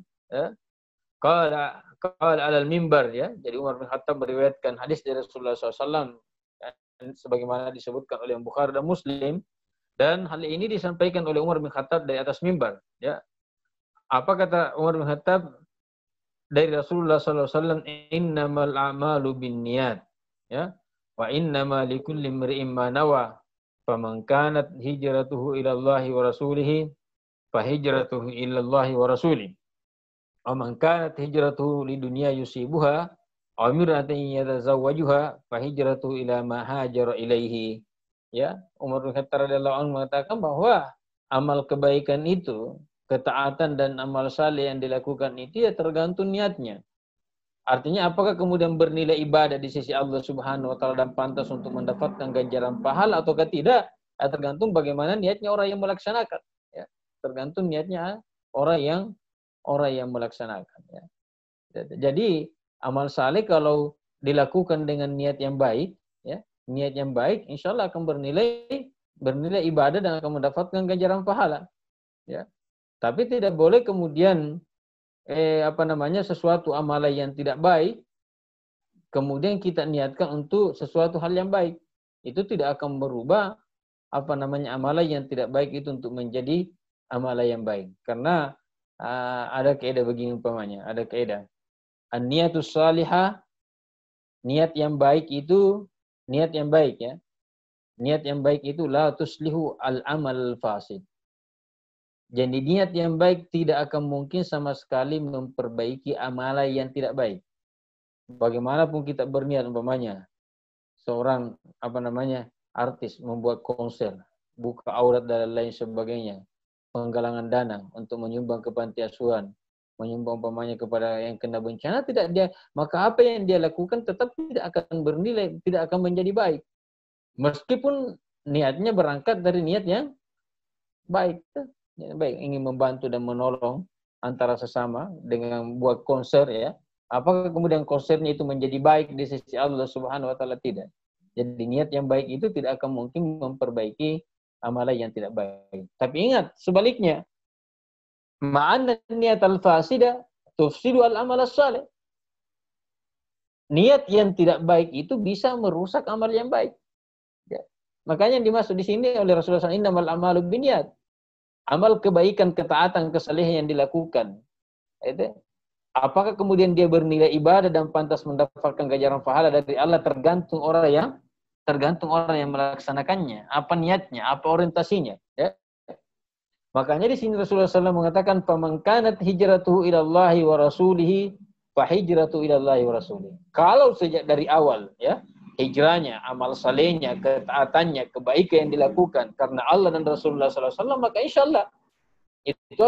ala al-mimbar, ya. Jadi Umar bin Khattab meriwayatkan hadis dari Rasulullah SAW sebagaimana disebutkan oleh Bukhari dan Muslim, dan hal ini disampaikan oleh Umar bin Khattab dari atas mimbar, ya. Apa kata Umar bin Khattab dari Rasulullah SAW? Innamal a'malu binniyat, ya, wa innama likulli imri'in ma nawa. Faman kanat hijratuhu ila Allah wa rasulih fa hijratuhu ila Allah wa rasulih. Wa man kanat hijratuhu lidunya yusibuha aw imra'atin yatazawwajuha fa hijratuhu ila ma hajara ilaihi. Ya, Umar bin Khattab radhiyallahu anhu mengatakan bahwa amal kebaikan itu, ketaatan dan amal saleh yang dilakukan itu ya tergantung niatnya. Artinya apakah kemudian bernilai ibadah di sisi Allah Subhanahu wa taala dan pantas untuk mendapatkan ganjaran pahala ataukah tidak? Tergantung bagaimana niatnya orang yang melaksanakan, ya. Tergantung niatnya orang yang melaksanakan, ya. Jadi amal saleh kalau dilakukan dengan niat yang baik, ya, niat yang baik insyaallah akan bernilai ibadah dan akan mendapatkan ganjaran pahala, ya. Tapi tidak boleh kemudian sesuatu amalan yang tidak baik kemudian kita niatkan untuk sesuatu hal yang baik. Itu tidak akan merubah amalan yang tidak baik itu untuk menjadi amalan yang baik. Karena ada kaidah begini umpamanya, ada kaidah. An-niyatus salihah, niat yang baik itu, niat yang baik, ya. Niat yang baik itu la tuslihu al-amal fasid. Jadi niat yang baik tidak akan mungkin sama sekali memperbaiki amalan yang tidak baik. Bagaimanapun kita berniat, umpamanya seorang artis membuat konser, buka aurat dan lain sebagainya, penggalangan dana untuk menyumbang ke panti asuhan, menyumbang umpamanya kepada yang kena bencana, maka apa yang dia lakukan tetap tidak akan bernilai, tidak akan menjadi baik. Meskipun niatnya berangkat dari niat yang baik. Baik, ingin membantu dan menolong antara sesama dengan buat konser, ya. Apakah kemudian konsernya itu menjadi baik di sisi Allah Subhanahu wa taala? Tidak. Jadi niat yang baik itu tidak akan mungkin memperbaiki amalan yang tidak baik. Tapi ingat, sebaliknya, Ma'anna niat al-fasida tufsidu al-amal as-salih. Niat yang tidak baik itu bisa merusak amal yang baik. Ya. Makanya yang dimaksud di sini oleh Rasulullah SAW, innamal a'malu binniyat. Amal kebaikan, ketaatan, kesalehan yang dilakukan. Itu. Apakah kemudian dia bernilai ibadah dan pantas mendapatkan ganjaran pahala dari Allah, tergantung orang yang melaksanakannya. Apa niatnya, apa orientasinya. Ya. Makanya di sini Rasulullah SAW mengatakan, "Faman kanat hijratuhu ilallahi wa rasulihi, fa hijratu ilallahi wa rasulihi." Kalau sejak dari awal, ya, hijrahnya, amal salehnya, ketaatannya, kebaikan yang dilakukan karena Allah dan Rasulullah SAW, maka insya Allah itu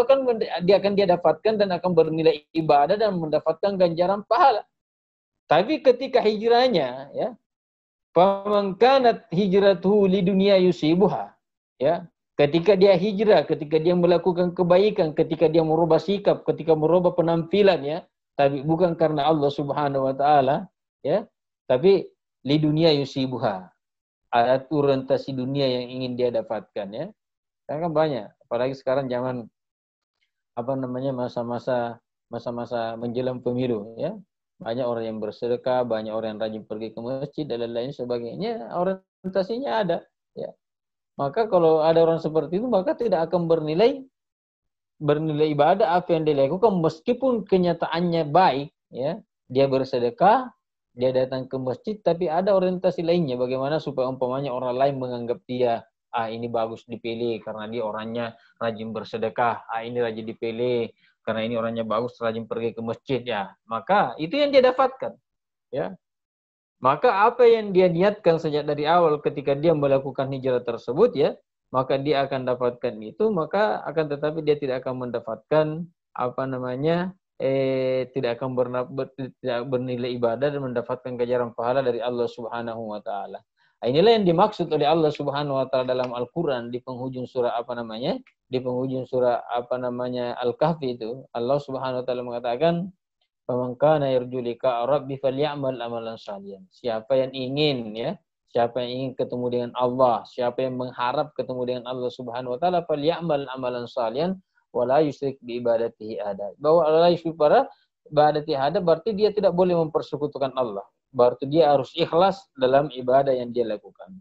dia akan dapatkan dan akan bernilai ibadah dan mendapatkan ganjaran pahala. Tapi ketika hijrahnya, ya, faman kanat hijratuhu lidunya yusibuha, ya, ketika dia hijrah, ketika dia melakukan kebaikan, ketika dia merubah sikap, ketika merubah penampilannya, tapi bukan karena Allah Subhanahu wa taala, ya, tapi li dunia yusibuha. Ada orientasi dunia yang ingin dia dapatkan, ya. Karena kan banyak, apalagi sekarang zaman masa-masa menjelang pemilu, ya. Banyak orang yang bersedekah, banyak orang yang rajin pergi ke masjid dan lain-lain sebagainya, orientasinya ada, ya. Maka kalau ada orang seperti itu, maka tidak akan bernilai ibadah apa yang dia lakukan, meskipun kenyataannya baik, ya. Dia bersedekah, dia datang ke masjid, tapi ada orientasi lainnya, bagaimana supaya umpamanya orang lain menganggap dia, ini bagus dipilih karena dia orangnya rajin bersedekah, ini rajin dipilih karena ini orangnya bagus, rajin pergi ke masjid, ya. Maka itu yang dia dapatkan, ya. Maka apa yang dia niatkan sejak dari awal ketika dia melakukan hijrah tersebut, ya, maka dia akan dapatkan itu, maka akan tetapi dia tidak akan mendapatkan tidak akan bernilai ibadah dan mendapatkan ganjaran pahala dari Allah Subhanahu wa taala. Inilah yang dimaksud oleh Allah Subhanahu wa taala dalam Al-Qur'an di penghujung surah Al-Kahfi itu. Allah Subhanahu wa taala mengatakan, "Faman kana yarju liqa'a rabbi falyamal amalan shalihan." Siapa yang ingin ketemu dengan Allah, siapa yang mengharap ketemu dengan Allah Subhanahu wa taala, falyamal amalan shalihan wala yusyrik bi ibadatihi ahada. Bahwa wala yusyrik pada ibadatihi ahada berarti dia tidak boleh mempersekutukan Allah. Berarti dia harus ikhlas dalam ibadah yang dia lakukan.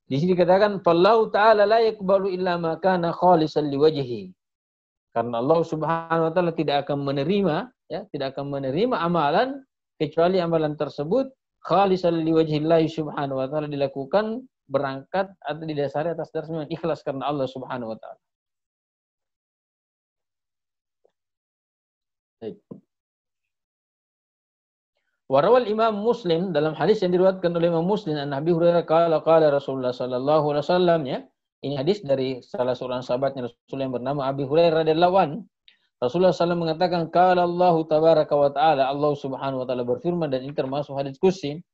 Di sini dikatakan, "Fallahu ta'ala la yaqbalu illa ma kana khalisan liwajhihi." Karena Allah Subhanahu wa taala tidak akan menerima amalan kecuali amalan tersebut khalisan liwajhillahi Subhanahu wa taala, dilakukan berangkat atau didasari atas dasar ikhlas karena Allah Subhanahu wa taala. Baik. Warawal Imam Muslim, dalam hadis yang diriwayatkan oleh Imam Muslim, an Nabi Hurairah qala Rasulullah sallallahu alaihi wasallam, ya. Ini hadis dari salah seorang sahabatnya Rasulullah yang bernama Abi Hurairah radhiyallahu anhu. Rasulullah SAW mengatakan, qala Allah tabaraka wa ta'ala, Allah Subhanahu wa taala berfirman, dan ini termasuk hadis qudsi,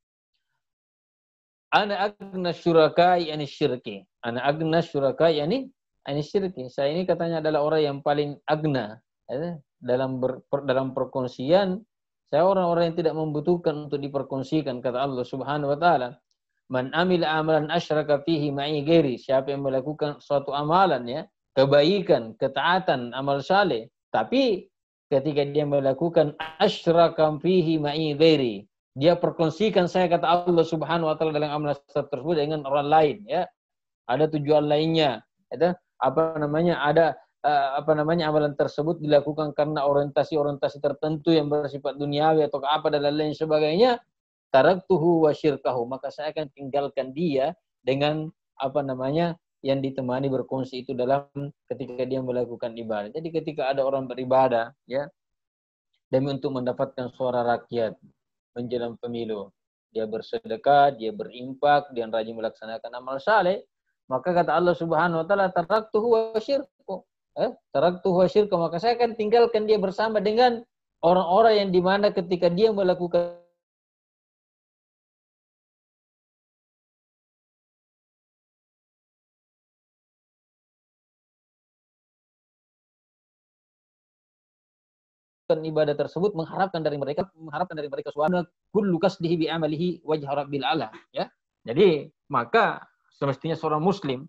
ana agna syurakai ani syirki. Ana agna syurakai ani syirki. Saya ini katanya adalah orang yang paling agna, ya, dalam perkongsian. Saya orang-orang yang tidak membutuhkan untuk diperkongsikan, kata Allah Subhanahu wa taala. Man amil amalan asyraka fihi ma'i ghairi. Siapa yang melakukan suatu amalan, ya, kebaikan, ketaatan, amal saleh, tapi ketika dia melakukan asyraka fihi ma'i ghairi, dia perkongsikan saya, kata Allah Subhanahu wa taala, dalam amalan tersebut dengan orang lain, ya. Ada tujuan lainnya, ada amalan tersebut dilakukan karena orientasi orientasi tertentu yang bersifat duniawi atau apa dan lain sebagainya, taraktuhu wa syirkahu, maka saya akan tinggalkan dia dengan yang ditemani berkongsi itu dalam ketika dia melakukan ibadah. Jadi ketika ada orang beribadah, ya, demi untuk mendapatkan suara rakyat menjelang pemilu, dia bersedekah, dia berimpak, dia rajin melaksanakan amal saleh, maka kata Allah Subhanahu wa taala, taraktuhu wa syirkahu. Taraktuhu wa syirkahu, maka saya akan tinggalkan dia bersama dengan orang-orang yang dimana ketika dia melakukan ibadah tersebut mengharapkan dari mereka suara kullu kasdihi bi amalihi wajh rabbil ala, ya. Jadi maka semestinya seorang muslim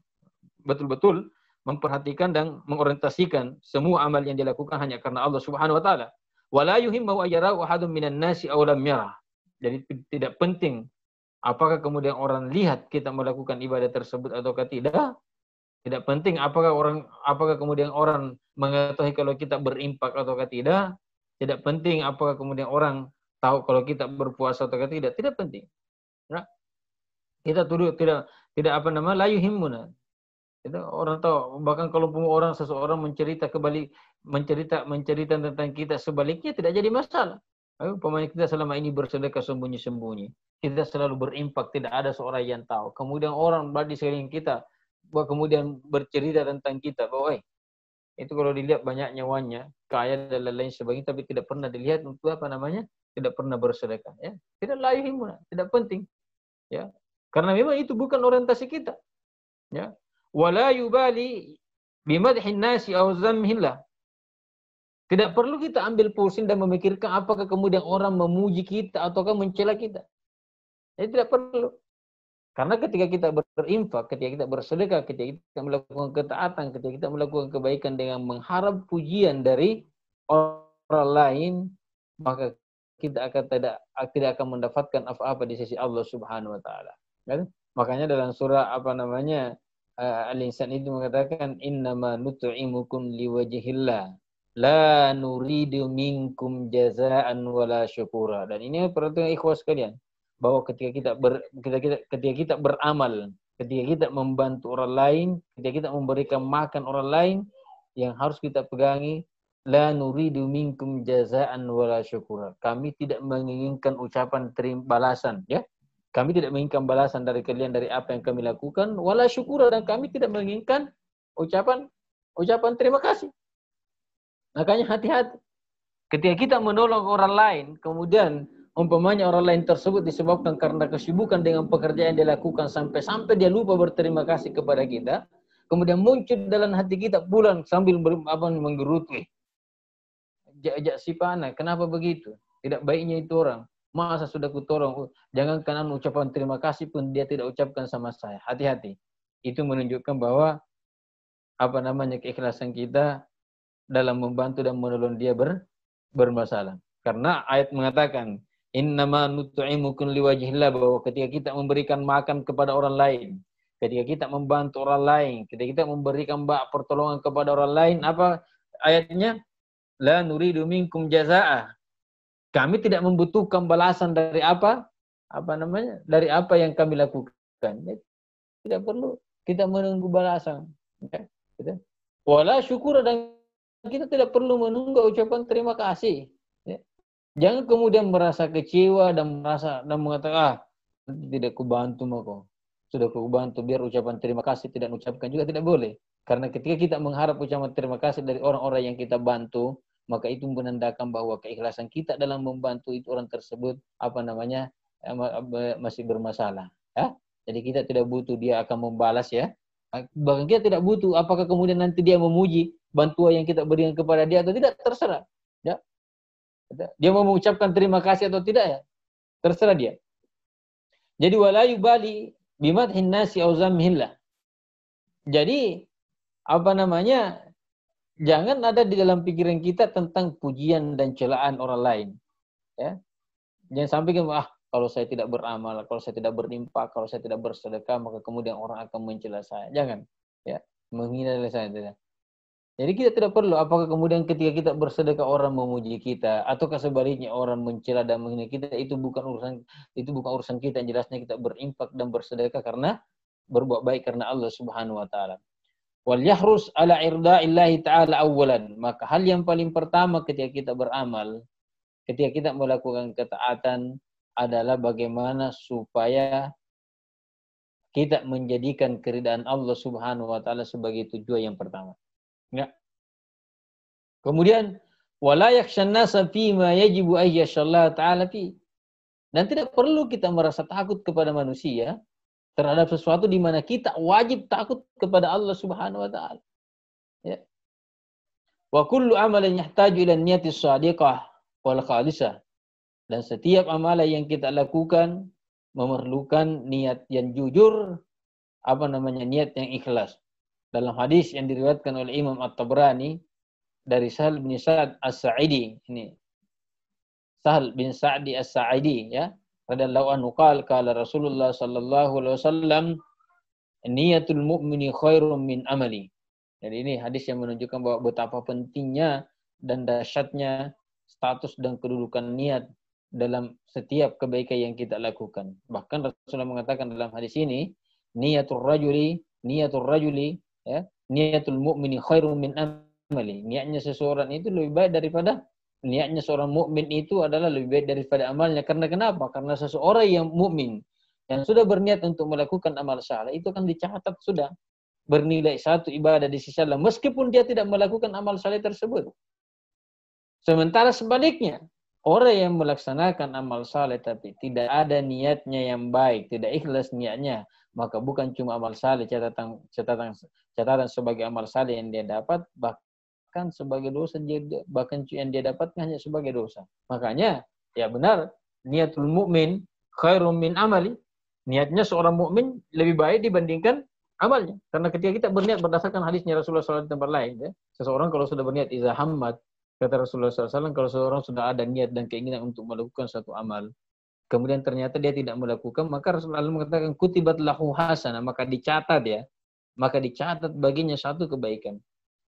betul-betul memperhatikan dan mengorientasikan semua amal yang dilakukan hanya karena Allah Subhanahu wa taala. Wala yuhimmu ayyarahu ahadun minan nasi aw lam yarah. Jadi tidak penting apakah kemudian orang lihat kita melakukan ibadah tersebut ataukah tidak. Tidak penting apakah kemudian orang mengetahui kalau kita berimpak ataukah tidak. Tidak penting apakah kemudian orang tahu kalau kita berpuasa ataukah tidak. Tidak penting. Ya. Kita tuduh tidak la yuhimmuna. Itu orang tahu, bahkan kalau seseorang mencerita tentang kita sebaliknya tidak jadi masalah. Umpamanya kita selama ini bersedekah sembunyi-sembunyi, kita selalu berimpak, tidak ada seorang yang tahu. Kemudian orang di sekeliling kita kemudian bercerita tentang kita bahwa itu kalau dilihat banyak nyawanya, kaya dan lain-lain sebagainya, tapi tidak pernah dilihat untuk tidak pernah bersedekah. Ya, tidak layuhimuna, tidak penting. Ya, karena memang itu bukan orientasi kita. Ya, wala yubali bimadhin nasi aw zammihillah. Tidak perlu kita ambil pusing dan memikirkan apakah kemudian orang memuji kita ataukah mencela kita. Itu tidak perlu. Karena ketika kita berinfak, ketika kita bersedekah, ketika kita melakukan ketaatan, ketika kita melakukan kebaikan dengan mengharap pujian dari orang lain, maka kita tidak akan mendapatkan apa-apa di sisi Allah Subhanahu wa taala. Kan? Makanya dalam surah Al-Insan itu mengatakan innama nut'imukum liwajhillah la nuridu minkum jazaan wala syukura. Dan ini perhatikan ikhwas sekalian, bahwa ketika kita beramal, ketika kita membantu orang lain, ketika kita memberikan makan orang lain, yang harus kita pegangi la nuridu minkum jazaan wala syukura. Kami tidak menginginkan ucapan balasan, ya. Kami tidak menginginkan balasan dari kalian dari apa yang kami lakukan, wala syukura, dan kami tidak menginginkan ucapan terima kasih. Makanya hati-hati. Ketika kita menolong orang lain, kemudian umpamanya orang lain tersebut disebabkan karena kesibukan dengan pekerjaan yang dia lakukan sampai dia lupa berterima kasih kepada kita, kemudian muncul dalam hati kita pulang sambil menggerutu. Jak si panah, kenapa begitu? Tidak baiknya itu orang. Masa sudah kutolong, jangankan ucapan terima kasih pun dia tidak ucapkan sama saya. Hati-hati. Itu menunjukkan bahwa keikhlasan kita dalam membantu dan menolong dia bermasalah. Karena ayat mengatakan innama nut'imukum liwajhillah, bahwa ketika kita memberikan makan kepada orang lain, ketika kita membantu orang lain, ketika kita memberikan pertolongan kepada orang lain, apa ayatnya? La nuridu minkum jazaa. Kami tidak membutuhkan balasan dari dari apa yang kami lakukan. Tidak perlu kita menunggu balasan. Ya. Wala syukur, dan kita tidak perlu menunggu ucapan terima kasih. Ya. Jangan kemudian merasa kecewa dan mengatakan tidak kubantu mako. Sudah kubantu, biar ucapan terima kasih tidak ucapkan juga tidak boleh. Karena ketika kita mengharap ucapan terima kasih dari orang-orang yang kita bantu, maka itu menandakan bahwa keikhlasan kita dalam membantu itu orang tersebut masih bermasalah. Ya? Jadi kita tidak butuh dia akan membalas, ya. Bahkan kita tidak butuh apakah kemudian nanti dia memuji bantuan yang kita berikan kepada dia atau tidak, terserah. Ya. Dia mau mengucapkan terima kasih atau tidak, ya, terserah dia. Jadi wala yubali bimadhin nasi aw zammihillah. Jadi jangan ada di dalam pikiran kita tentang pujian dan celaan orang lain. Ya. Jangan sampai kalau saya tidak beramal, kalau saya tidak berimpak, kalau saya tidak bersedekah, maka kemudian orang akan mencela saya. Jangan, ya, menghina saya tidak. Jadi kita tidak perlu apakah kemudian ketika kita bersedekah orang memuji kita, ataukah sebaliknya orang mencela dan menghina kita, itu bukan urusan kita. Yang jelasnya kita berimpak dan bersedekah karena berbuat baik karena Allah Subhanahu wa taala. Wal yahrus ala irda'illahi ta'ala awwalan. Maka hal yang paling pertama ketika kita beramal, ketika kita melakukan ketaatan, adalah bagaimana supaya kita menjadikan keridaan Allah Subhanahu wa taala sebagai tujuan yang pertama. Ya. Kemudian wala yakhshan nasa fi ma yajibu ay yashallah ta'ala fi. Dan tidak perlu kita merasa takut kepada manusia terhadap sesuatu di mana kita wajib takut kepada Allah Subhanahu wa taala. Ya. Wa kullu amalin yahtaju ila niyati shadiqah wal khalisah. Dan setiap amalan yang kita lakukan memerlukan niat yang jujur, niat yang ikhlas. Dalam hadis yang diriwayatkan oleh Imam At-Tabrani dari Sahal bin Sa'ad As-Sa'idi, ini Sahal bin Sa'di As-Sa'idi, ya, radhiyallahu anhu qala Rasulullah sallallahu alaihi wasallam, niyatul mu'mini khairum min amali. Jadi ini hadis yang menunjukkan bahwa betapa pentingnya dan dahsyatnya status dan kedudukan niat dalam setiap kebaikan yang kita lakukan. Bahkan Rasulullah mengatakan dalam hadis ini, niyatul rajuli, ya, niyatul mu'mini khairum min amali. Niatnya seseorang itu lebih baik daripada niatnya seorang mukmin itu adalah lebih baik daripada amalnya. Karena kenapa? Karena seseorang yang mukmin yang sudah berniat untuk melakukan amal saleh itu akan dicatat sudah bernilai satu ibadah di sisi Allah meskipun dia tidak melakukan amal saleh tersebut. Sementara sebaliknya, orang yang melaksanakan amal saleh tapi tidak ada niatnya yang baik, tidak ikhlas niatnya, maka bukan cuma amal saleh catatan sebagai amal saleh yang dia dapat, bahkan sebagai dosa bahkan yang dia dapatkan hanya sebagai dosa. Makanya ya benar, niatul mukmin khairum min amali. Niatnya seorang mukmin lebih baik dibandingkan amalnya. Karena ketika kita berniat berdasarkan hadisnya Rasulullah SAW di tempat lain, ya, seseorang kalau sudah berniat iza hammat, kata Rasulullah SAW, kalau seseorang sudah ada niat dan keinginan untuk melakukan satu amal, kemudian ternyata dia tidak melakukan, maka Rasulullah mengatakan kutibat lahu hasanah, maka dicatat ya, maka dicatat baginya satu kebaikan.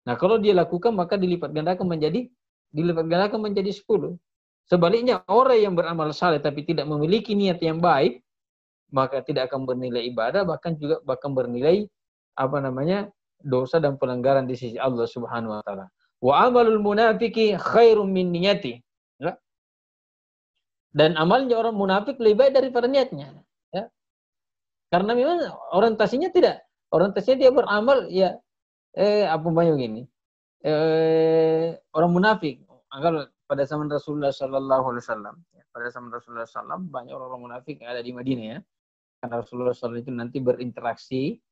Nah kalau dia lakukan maka dilipat gandakan menjadi 10. Sebaliknya orang yang beramal saleh tapi tidak memiliki niat yang baik, maka tidak akan bernilai ibadah, bahkan bernilai dosa dan pelanggaran di sisi Allah Subhanahu wa taala. Wa amalul munafiqi khairum min niyati. Ya. Dan amalnya orang munafik lebih baik daripada niatnya. Ya. Karena memang orientasinya dia beramal ya gini. Orang munafik. Anggap pada zaman Rasulullah sallallahu alaihi wasallam, pada zaman Rasulullah sallallahu banyak orang munafik yang ada di Madinah ya. Karena Rasulullah SAW itu nanti berinteraksi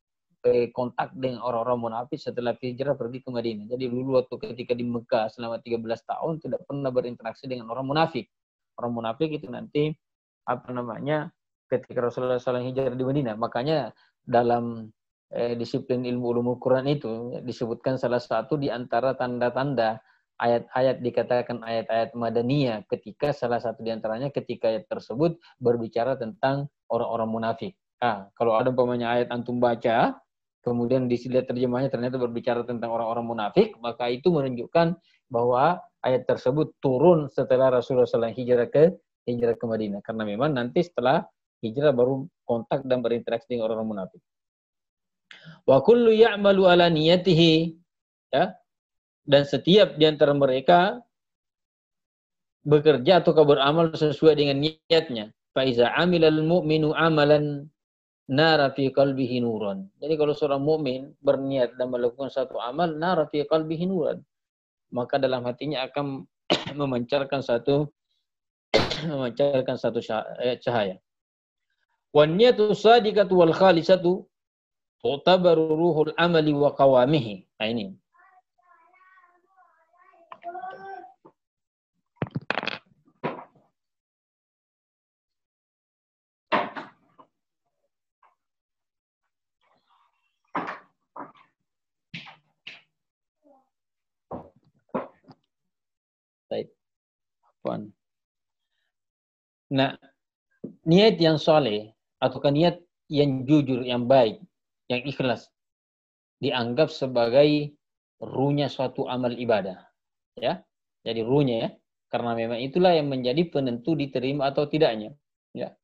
kontak dengan orang-orang munafik setelah hijrah pergi ke Madinah. Jadi dulu waktu ketika di Mekah selama 13 tahun tidak pernah berinteraksi dengan orang munafik. Orang munafik itu nanti ketika Rasulullah SAW hijrah di Madinah. Makanya dalam disiplin ilmu ulumul Quran itu disebutkan salah satu di antara tanda-tanda ayat-ayat dikatakan ayat-ayat madaniyah ketika salah satu di antaranya ketika ayat tersebut berbicara tentang orang-orang munafik. Kalau ada umpamanya ayat antum baca, kemudian dilihat terjemahnya ternyata berbicara tentang orang-orang munafik, maka itu menunjukkan bahwa ayat tersebut turun setelah Rasulullah SAW hijrah ke Madinah. Karena memang nanti setelah hijrah baru kontak dan berinteraksi dengan orang-orang munafik. Wa kullu ya'malu ala niyatihi, ya. Dan setiap di antara mereka bekerja atau beramal sesuai dengan niatnya. Faiza amilal mu'minu amalan nara fi qalbihi nuran. Jadi kalau seorang mukmin berniat dan melakukan satu amal nara fi qalbihi nuran, maka dalam hatinya akan memancarkan satu cahaya. Wan niyatu sadiqatu wal khalisatu tu'tabaru ruhul amali wa qawamihi. Nah ini. Nah, niat yang soleh atau niat yang jujur, yang baik, yang ikhlas dianggap sebagai ruhnya suatu amal ibadah, ya. Jadi ruhnya ya, karena memang itulah yang menjadi penentu diterima atau tidaknya, ya.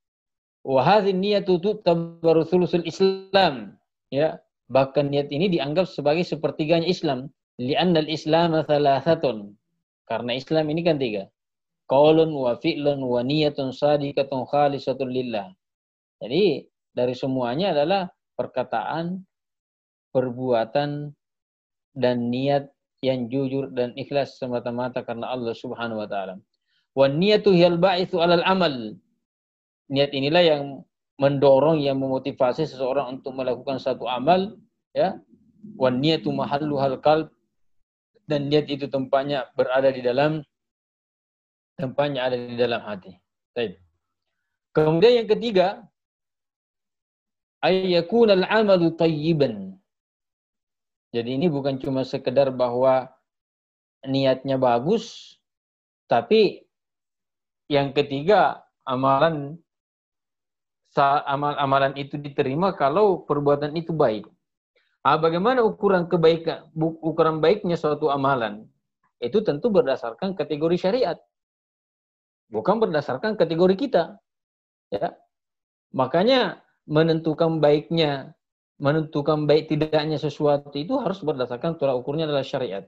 Wa hadhihi niyatu tu'tabaru thulusul Islam, ya. Bahkan niat ini dianggap sebagai sepertiganya Islam, li'anna al-Islam thalathatun. Karena Islam ini kan 3. Qaulun wa fi'lun wa niyatun sadiqatun khalisatun lillah. Jadi dari semuanya adalah perkataan, perbuatan, dan niat yang jujur dan ikhlas semata-mata karena Allah Subhanahu wa taala. Wan niyatu hiyal ba'itsu 'alal amal. Niat inilah yang mendorong, yang memotivasi seseorang untuk melakukan satu amal, ya. Wan niyatu mahalluhal qalb, dan niat itu tempatnya ada di dalam hati. Baik. Kemudian yang ketiga, ayyakunal amalu tayyiban. Jadi ini bukan cuma sekedar bahwa niatnya bagus, tapi yang ketiga amalan itu diterima kalau perbuatan itu baik. Bagaimana ukuran kebaikan, ukuran baiknya suatu amalan? Itu tentu berdasarkan kategori syariat, bukan berdasarkan kategori kita. Ya, makanya menentukan baik tidaknya sesuatu itu harus berdasarkan tolak ukurnya adalah syariat,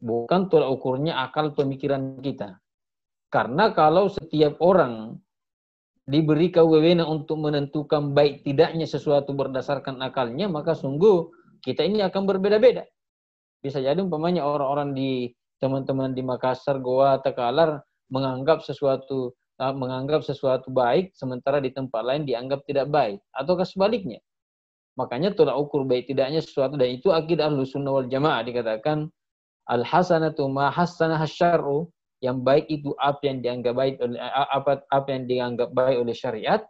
bukan tolak ukurnya akal pemikiran kita. Karena kalau setiap orang diberi kewenangan untuk menentukan baik tidaknya sesuatu berdasarkan akalnya, maka sungguh kita ini akan berbeda-beda. Bisa jadi umpamanya orang-orang di teman-teman di Makassar, Goa, Takalar menganggap sesuatu baik, sementara di tempat lain dianggap tidak baik, ataukah sebaliknya. Makanya tolak ukur baik tidaknya sesuatu, dan itu akidah Ahlussunnah wal Jamaah, dikatakan al-hasanatu ma hassanaha syar'u, yang baik itu apa yang dianggap baik oleh apa yang dianggap baik oleh syariat,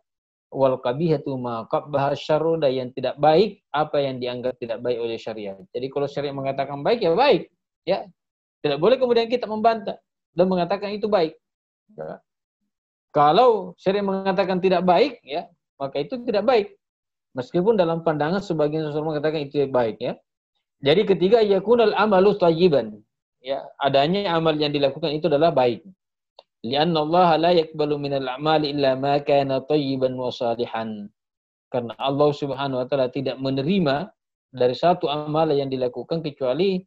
wal qabihatu ma qabbaha syar'u, dan yang tidak baik apa yang dianggap tidak baik oleh syariat. Jadi kalau syariat mengatakan baik, ya baik, ya. Tidak boleh kemudian kita membantah dan mengatakan itu baik. Ya. Kalau syariat mengatakan tidak baik, ya, maka itu tidak baik. Meskipun dalam pandangan sebagian seseorang mengatakan itu baik, ya. Jadi ketiga, yakunal amalu thayyiban. Ya, adanya amal yang dilakukan itu adalah baik. Lianna Allah la yaqbalu minal a'mali illa ma kana thayyiban wa salihan. Karena Allah Subhanahu wa taala tidak menerima dari satu amal yang dilakukan kecuali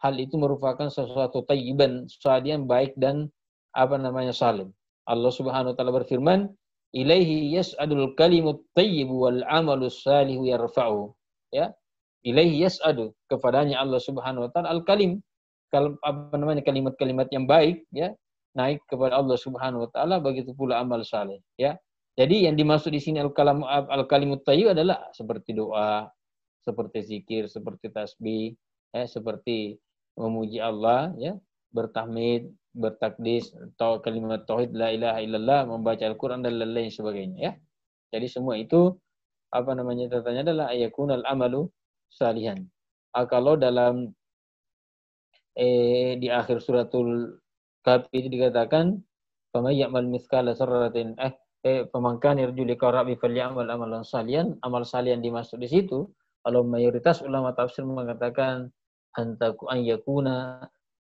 hal itu merupakan sesuatu thayyiban, salihan, baik dan salih. Allah Subhanahu wa taala berfirman, "Ilaihi yas'adul kalimut thayyib wal 'amalus salihu yarfa'u." Ya. Ilaihi yas'adu, kepadanya Allah Subhanahu wa taala al-kalim, kalimat-kalimat yang baik, ya, naik kepada Allah Subhanahu wa taala, begitu pula amal saleh, ya. Jadi yang dimaksud di sini al-kalimut thayyib adalah seperti doa, seperti zikir, seperti tasbih, ya, seperti memuji Allah, ya, bertahmid, bertakdis, atau kalimat tauhid la ilaha illallah, membaca Al-Qur'an dan lain sebagainya, ya. Jadi semua itu katanya adalah ayakunal amalu salihan. Kalau dalam di akhir suratul Kahfi itu dikatakan faman ya'mal mithqala dzarratin faman kana yarju liqa rabbi falyamal amalan salihan. Amal salihan dimaksud di situ, kalau mayoritas ulama tafsir mengatakan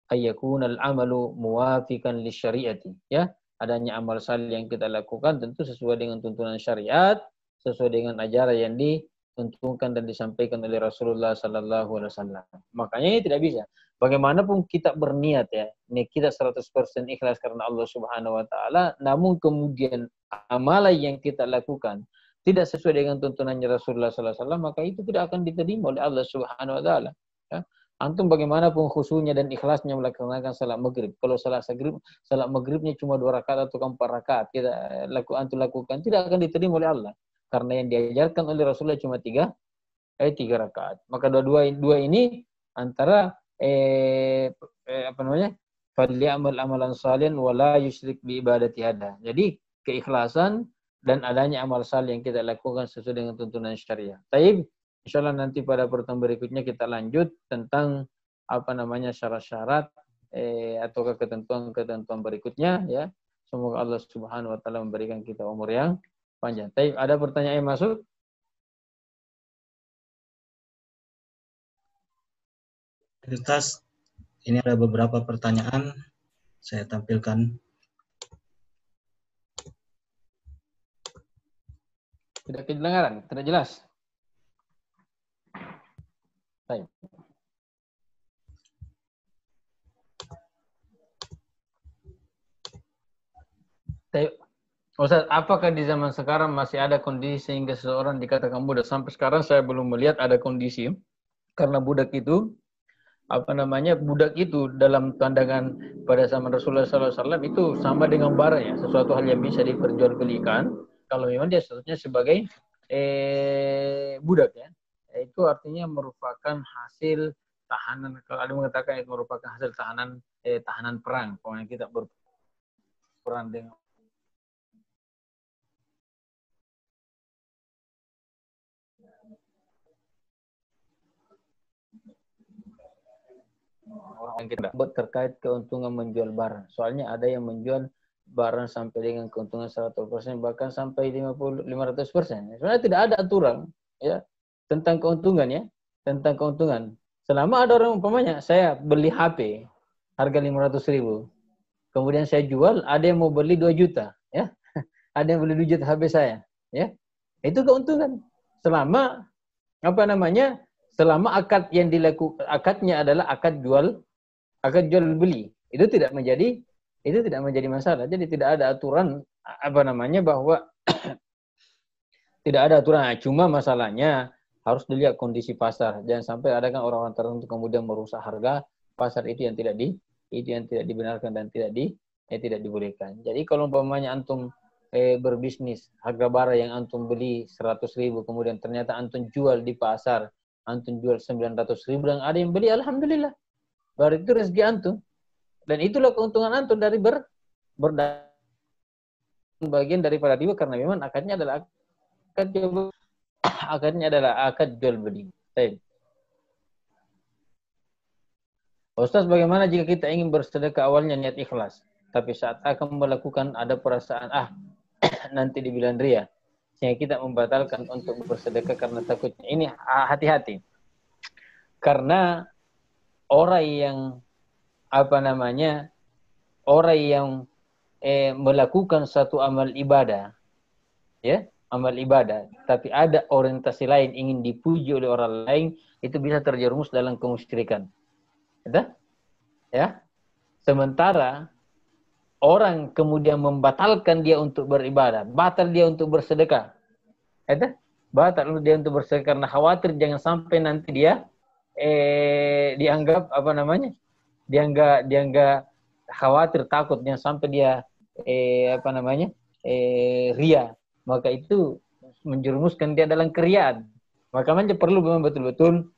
ayyakunal amalu muwafiqan lisyariati, ya. Adanya amal salih yang kita lakukan tentu sesuai dengan tuntunan syariat, sesuai dengan ajaran yang ditentukan dan disampaikan oleh Rasulullah sallallahu alaihi wasallam. Makanya ini tidak bisa. Bagaimanapun kita berniat, ya, ini kita 100% ikhlas karena Allah Subhanahu wa taala, namun kemudian amalan yang kita lakukan tidak sesuai dengan tuntunannya Rasulullah sallallahu alaihi wasallam, maka itu tidak akan diterima oleh Allah Subhanahu wa taala, ya. Antum bagaimanapun khusyuknya dan ikhlasnya melaksanakan salat maghrib, kalau salat maghribnya cuma 2 rakaat atau 4 rakaat, kita lakukan, tidak akan diterima oleh Allah. Karena yang diajarkan oleh Rasulullah cuma 3 rakaat. Maka dua ini antara falyamal amalan salihan wala yusyrik bi ibadati hada. Jadi keikhlasan dan adanya amal saleh yang kita lakukan sesuai dengan tuntunan syariah. Baik, insyaallah nanti pada pertemuan berikutnya kita lanjut tentang syarat-syarat atau ketentuan-ketentuan berikutnya, ya. Semoga Allah Subhanahu wa taala memberikan kita umur yang panjang. Baik, ada pertanyaan yang masuk? Ustaz, ini ada beberapa pertanyaan saya tampilkan. Tidak kedengaran, tidak jelas. Baik. Ustaz, apakah di zaman sekarang masih ada kondisi sehingga seseorang dikatakan budak? Sampai sekarang saya belum melihat ada kondisi, karena budak itu budak itu dalam pandangan pada zaman Rasulullah SAW itu sama dengan barang, ya, sesuatu hal yang bisa diperjualbelikan. Kalau memang dia statusnya sebagai budak, ya, itu artinya merupakan hasil tahanan. Kalau ada mengatakan itu merupakan hasil tahanan perang, pokoknya kita berperang dengan orang yang kita buat terkait keuntungan menjual barang. Soalnya ada yang menjual barang sampai dengan keuntungan 100%, bahkan sampai 500%. Sebenarnya tidak ada aturan ya tentang keuntungan ya, tentang keuntungan. Selama ada orang umpamanya saya beli HP harga 500.000, kemudian saya jual, ada yang mau beli 2 juta ya. Ada yang beli 2 juta HP saya ya. Itu keuntungan. Selama selama akad yang dilakukan, akadnya adalah akad jual beli, itu tidak menjadi masalah. Jadi tidak ada aturan bahwa tidak ada aturan. Cuma masalahnya harus dilihat kondisi pasar. Jangan sampai ada kan orang-orang tertentu kemudian merusak harga pasar, itu yang tidak dibenarkan dan tidak dibolehkan. Jadi kalau umpamanya antum berbisnis, harga barang yang antum beli 100.000, kemudian ternyata antum jual di pasar, antum jual 900.000 dan ada yang beli, alhamdulillah. Berarti itu rezeki antum. Dan itulah keuntungan antum dari bagian daripada riba, karena memang akadnya adalah akad jual beli. Baik. Ustaz, bagaimana jika kita ingin bersedekah awalnya niat ikhlas, tapi saat akan melakukan ada perasaan nanti dibilang ria, sehingga kita membatalkan untuk bersedekah karena takutnya. Ini hati-hati. Karena orang yang melakukan satu amal ibadah, ya, amal ibadah, tapi ada orientasi lain, ingin dipuji oleh orang lain, itu bisa terjerumus dalam kemusyrikan. Ya. Sementara orang kemudian membatalkan dia untuk beribadah, batal dia untuk bersedekah. Batal dia untuk bersedekah karena khawatir jangan sampai nanti dia dianggap dianggap khawatir, takut jangan sampai dia ria. Maka itu menjerumuskan dia dalam keriaan. Makanya perlu memang betul-betul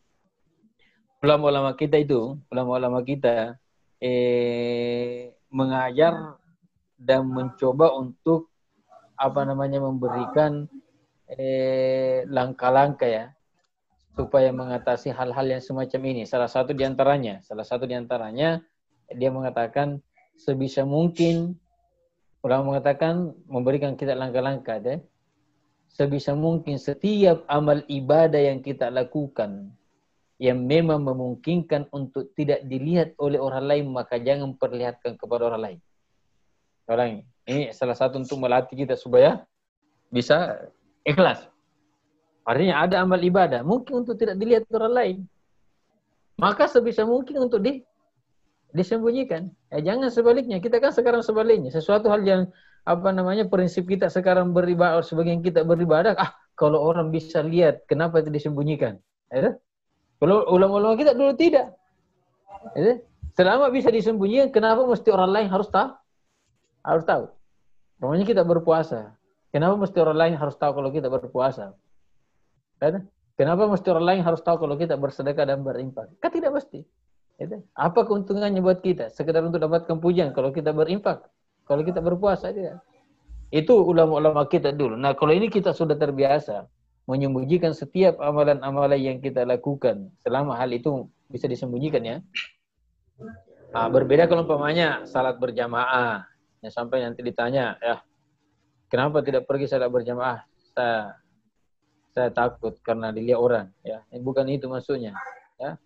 ulama-ulama kita mengajar dan mencoba untuk memberikan langkah-langkah ya supaya mengatasi hal-hal yang semacam ini. Salah satu diantaranya dia mengatakan sebisa mungkin, ulama mengatakan memberikan kita langkah-langkah deh. Sebisa mungkin setiap amal ibadah yang kita lakukan yang memang memungkinkan untuk tidak dilihat oleh orang lain, maka jangan perlihatkan kepada orang lain. Ini salah satu untuk melatih kita supaya bisa ikhlas. Artinya ada amal ibadah mungkin untuk tidak dilihat orang lain, maka sebisa mungkin untuk disembunyikan. Jangan sebaliknya. Kita kan sekarang sebaliknya. Sesuatu hal yang prinsip kita sekarang beribadah, sebagian kita beribadah, kalau orang bisa lihat, kenapa itu disembunyikan? Kalau ulama-ulama kita dulu tidak. Selama bisa disembunyikan, kenapa mesti orang lain harus tahu? Harus tahu. Namanya kita berpuasa. Kenapa mesti orang lain harus tahu kalau kita berpuasa? Kenapa mesti orang lain harus tahu kalau kita bersedekah dan berinfak? Kan tidak mesti. Apa keuntungannya buat kita? Sekedar untuk dapatkan pujian kalau kita berinfak, kalau kita berpuasa, tidak. Itu ulama-ulama kita dulu. Nah, kalau ini kita sudah terbiasa menyembunyikan setiap amalan-amalan yang kita lakukan, selama hal itu bisa disembunyikan ya. Berbeda kalau umpamanya salat berjamaah, ya, sampai nanti ditanya, ya kenapa tidak pergi salat berjamaah? Saya takut karena dilihat orang, ya. Bukan itu maksudnya, ya.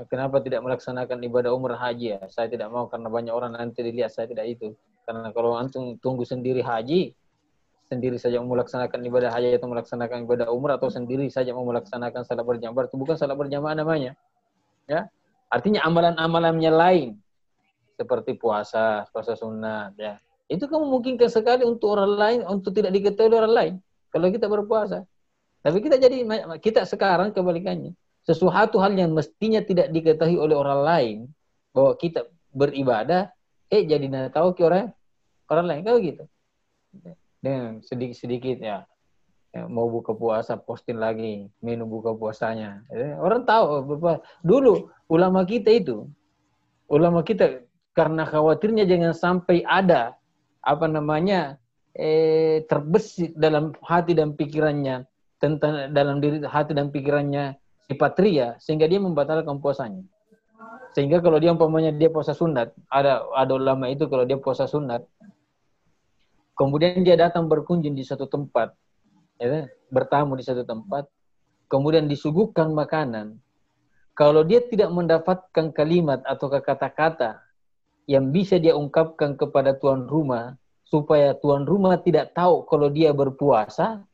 Kenapa tidak melaksanakan ibadah umrah haji? Ya, saya tidak mau karena banyak orang nanti dilihat, saya tidak itu. Karena kalau antum tunggu sendiri haji, sendiri saja mau melaksanakan ibadah haji atau melaksanakan ibadah umrah, atau sendiri saja mau melaksanakan salat berjamaah, itu bukan salat berjamaah namanya. Ya. Artinya amalan-amalannya lain. Seperti puasa sunat, ya. Itu kan memungkinkan sekali untuk orang lain, untuk tidak diketahui oleh orang lain kalau kita berpuasa. Tapi kita sekarang kebalikannya. Sesuatu hal yang mestinya tidak diketahui oleh orang lain, bahwa kita beribadah, jadi tahu ke orang lain, kalau gitu. Dengan sedikit-sedikit ya, mau buka puasa posting lagi menu buka puasanya. Orang tahu. Dulu ulama kita karena khawatirnya jangan sampai ada terbesit dalam hati dan pikirannya, tentang dalam diri hati dan pikirannya sifat ria, sehingga dia membatalkan puasanya. Sehingga kalau dia umpamanya dia puasa sunat, ada ulama itu kalau dia puasa sunat, kemudian dia datang berkunjung di satu tempat, ya, bertamu di satu tempat, kemudian disuguhkan makanan. Kalau dia tidak mendapatkan kalimat atau kata-kata yang bisa dia ungkapkan kepada tuan rumah, supaya tuan rumah tidak tahu kalau dia berpuasa,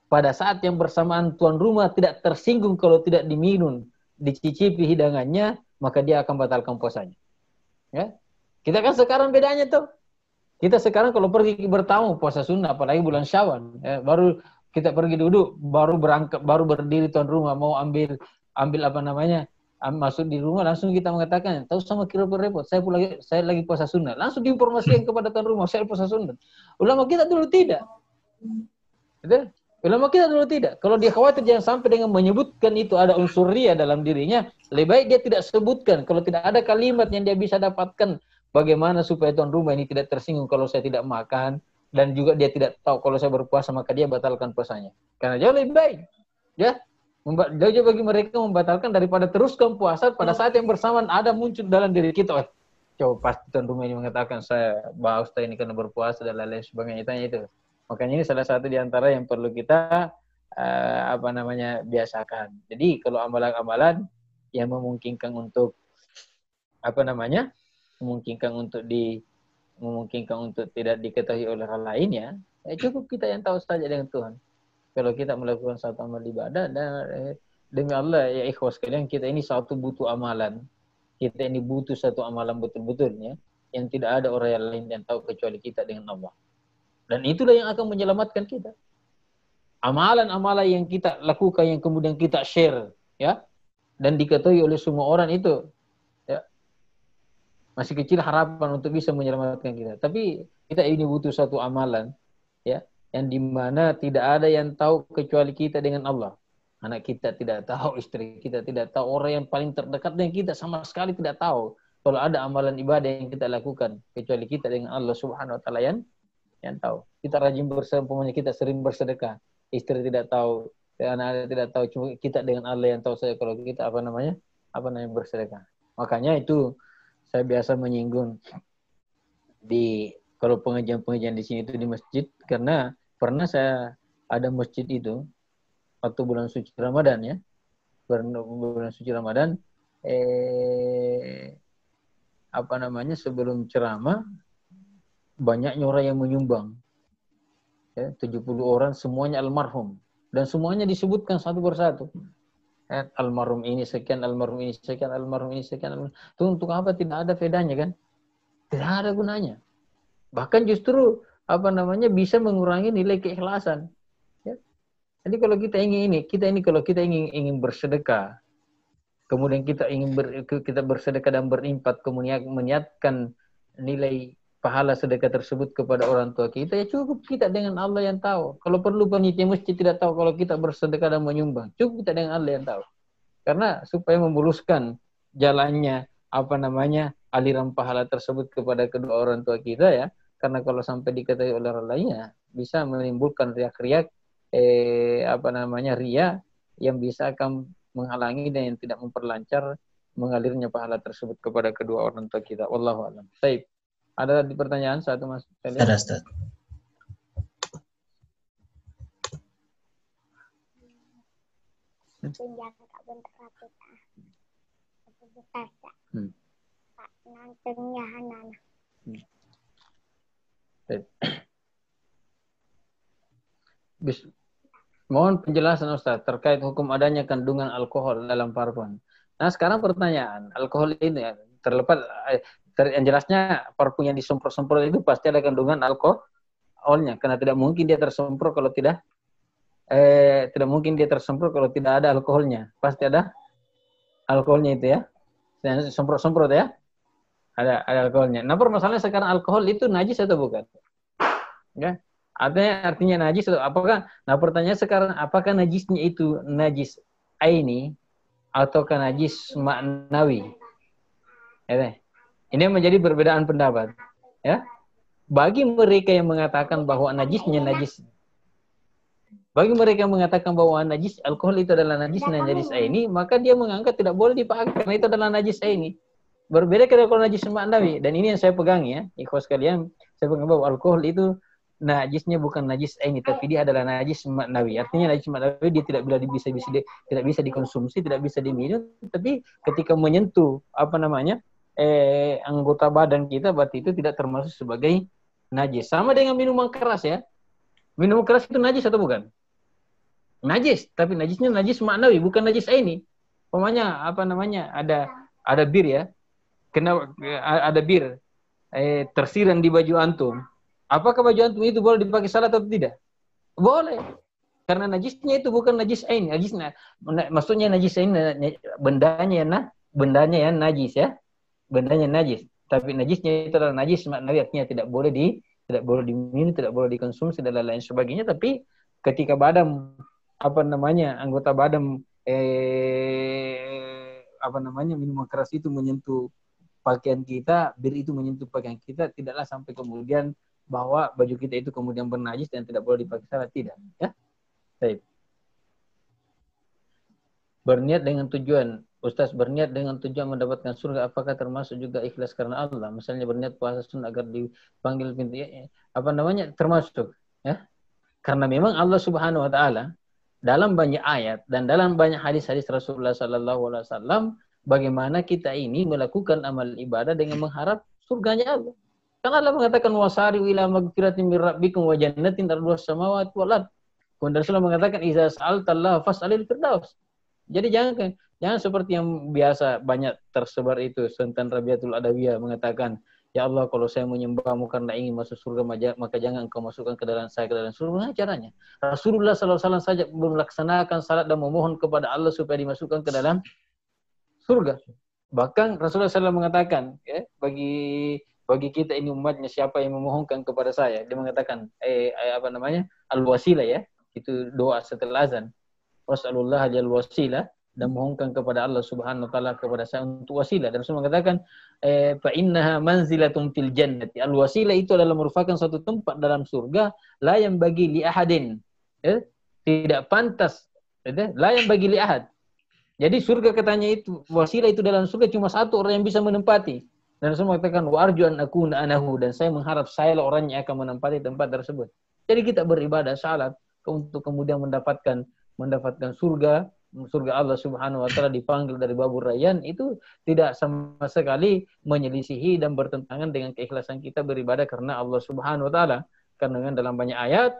pada saat yang bersamaan tuan rumah tidak tersinggung kalau tidak diminum, dicicipi hidangannya, maka dia akan batalkan puasanya. Ya? Kita kan sekarang bedanya tuh. Kita sekarang kalau pergi bertamu puasa sunnah, apalagi bulan Syawal, ya, baru kita pergi duduk, baru berangkat, baru berdiri tuan rumah mau ambil apa namanya, masuk di rumah, langsung kita mengatakan, tahu sama kira repot, saya lagi puasa sunnah. Langsung diinformasikan kepada tuan rumah, saya puasa sunnah. Ulama kita dulu tidak. Gitu? Ulama kita dulu tidak. Kalau dia khawatir jangan sampai dengan menyebutkan itu ada unsur riya dalam dirinya, lebih baik dia tidak sebutkan. Kalau tidak ada kalimat yang dia bisa dapatkan, bagaimana supaya tuan rumah ini tidak tersinggung kalau saya tidak makan, dan juga dia tidak tahu kalau saya berpuasa, maka dia batalkan puasanya. Karena jauh lebih baik. Ya, jauh bagi mereka membatalkan daripada teruskan puasa pada saat yang bersamaan ada muncul dalam diri kita. Coba pasti tuan rumah ini mengatakan saya Ustaz ini karena berpuasa dan lain-lain sebagainya, itu. Makanya ini salah satu di antara yang perlu kita biasakan. Jadi kalau amalan-amalan yang memungkinkan untuk memungkinkan untuk tidak diketahui oleh orang lain, ya cukup kita yang tahu saja dengan Tuhan. Kalau kita melakukan satu amal ibadah, dan demi Allah ya ikhwas sekalian, kita ini satu butuh amalan. Kita ini butuh satu amalan betul-betulnya yang tidak ada orang yang lain yang tahu kecuali kita dengan Allah. Dan itulah yang akan menyelamatkan kita. Amalan-amalan yang kita lakukan yang kemudian kita share, ya, dan diketahui oleh semua orang itu, ya, masih kecil harapan untuk bisa menyelamatkan kita. Tapi kita ini butuh satu amalan, ya, yang dimana tidak ada yang tahu kecuali kita dengan Allah. Anak kita tidak tahu, istri kita tidak tahu, orang yang paling terdekat dengan kita sama sekali tidak tahu kalau ada amalan ibadah yang kita lakukan kecuali kita dengan Allah Subhanahu wa taala yang tahu. Kita rajin bersedekah, kita sering bersedekah. Istri tidak tahu, anak-anak tidak tahu, cuma kita dengan Allah yang tahu saja kalau kita bersedekah. Makanya itu saya biasa menyinggung kalau pengajian-pengajian di sini itu di masjid, karena pernah saya ada masjid itu waktu bulan suci Ramadan, ya. Bulan suci Ramadan sebelum ceramah banyaknya orang yang menyumbang, ya, 70 orang semuanya almarhum, dan semuanya disebutkan satu persatu, ya, almarhum ini sekian, almarhum ini sekian, almarhum ini sekian. Itu untuk apa? Tidak ada bedanya kan, tidak ada gunanya, bahkan justru bisa mengurangi nilai keikhlasan, ya. Jadi kalau kita ingin bersedekah, kemudian kita bersedekah dan berinfak, kemudian meniatkan nilai pahala sedekah tersebut kepada orang tua kita, ya cukup kita dengan Allah yang tahu. Kalau perlu panitia masjid tidak tahu kalau kita bersedekah dan menyumbang, cukup kita dengan Allah yang tahu. Karena supaya memuluskan jalannya aliran pahala tersebut kepada kedua orang tua kita, ya. Karena kalau sampai diketahui oleh orang lainnya, bisa menimbulkan riak-riak riya yang bisa akan menghalangi dan yang tidak memperlancar mengalirnya pahala tersebut kepada kedua orang tua kita. Wallahu a'lam. Baik. Ada di pertanyaan satu, Mas? Ada, Ustaz. Mohon penjelasan Ustaz terkait hukum adanya kandungan alkohol dalam parfum. Nah, sekarang pertanyaan, alkohol ini terlepas yang jelasnya parfum yang disemprot-semprot itu pasti ada kandungan alkoholnya, karena tidak mungkin dia tersemprot kalau tidak ada alkoholnya. Pasti ada alkoholnya itu, ya. Dan semprot-semprot, ya. Ada alkoholnya. Nah, permasalahannya sekarang alkohol itu najis atau bukan? Ya. Artinya najis atau apakah? Nah, pertanyaan sekarang, apakah najisnya itu najis aini ataukah najis maknawi? Ya. Ini menjadi perbedaan pendapat, ya. Bagi mereka yang mengatakan bahwa najis alkohol itu adalah najis aini, maka dia menganggap tidak boleh dipakai karena itu adalah najis aini. Berbeda kalau najis maknawi, dan ini yang saya pegang ya, ikhwas sekalian, saya pegang bahwa alkohol itu najisnya bukan najis ini, tapi dia adalah najis maknawi. Artinya najis maknawi dia tidak tidak bisa dikonsumsi, tidak bisa diminum, tapi ketika menyentuh anggota badan kita, berarti itu tidak termasuk sebagai najis. Sama dengan minuman keras ya. Minuman keras itu najis atau bukan? Najis, tapi najisnya najis maknawi, bukan najis ini. Umpamanya ada bir ya. Ada bir tersiram di baju antum. Apakah baju antum itu boleh dipakai salat atau tidak? Boleh. Karena najisnya itu bukan najis ain. Maksudnya najis ain bendanya yang najis ya. Bendanya najis. Tapi najisnya itu adalah najis maknawi, artinya tidak boleh diminum, tidak boleh dikonsumsi dan lain sebagainya. Tapi ketika anggota badan minuman keras itu menyentuh pakaian kita, bir itu menyentuh pakaian kita, tidaklah sampai kemudian bahwa baju kita itu kemudian bernajis dan tidak boleh dipakai salat, tidak ya. Baik. Berniat dengan tujuan mendapatkan surga, apakah termasuk juga ikhlas karena Allah? Misalnya berniat puasa sunnah agar dipanggil pintu termasuk ya. Karena memang Allah Subhanahu wa taala dalam banyak ayat dan dalam banyak hadis-hadis Rasulullah sallallahu alaihi wasallam bagaimana kita ini melakukan amal ibadah dengan mengharap surganya Allah. Karena Allah mengatakan wasari'u ila magfiratin min rabbikum wa jannatin arduhas samawati wal ardh. Kemudian Rasulullah mengatakan iza sa'altallaha fas'alil firdaus. Jadi jangan seperti yang biasa banyak tersebar itu, Sultan Rabiatul Adawiyah mengatakan, ya Allah, kalau saya menyembahmu karena ingin masuk surga, maka jangan engkau masukkan ke dalam surga. Nah, caranya Rasulullah SAW saja melaksanakan salat dan memohon kepada Allah supaya dimasukkan ke dalam surga. Bahkan Rasulullah SAW mengatakan, ya, bagi kita ini umatnya, siapa yang memohonkan kepada saya, dia mengatakan al-wasilah ya, itu doa setelah azan. Was'alullah al-wasilah, dan mohonkan kepada Allah Subhanahu wa taala kepada saya untuk wasilah. Dan Rasul mengatakan fa innaha manzilatun fil jannati. Al-wasilah itu adalah merupakan suatu tempat dalam surga, la yang bagi li ahadin. Ya? Tidak pantas, ya? La yang bagi li ahad. Jadi surga katanya itu, wasilah itu dalam surga cuma satu orang yang bisa menempati. Dan Rasul mengatakan wa arju an akuna anahu, dan saya mengharap saya lah orang yang akan menempati tempat tersebut. Jadi kita beribadah salat untuk kemudian mendapatkan surga Allah Subhanahu wa taala, dipanggil dari babur rayyan, itu tidak sama sekali menyelisihi dan bertentangan dengan keikhlasan kita beribadah karena Allah Subhanahu wa taala. Karena dalam banyak ayat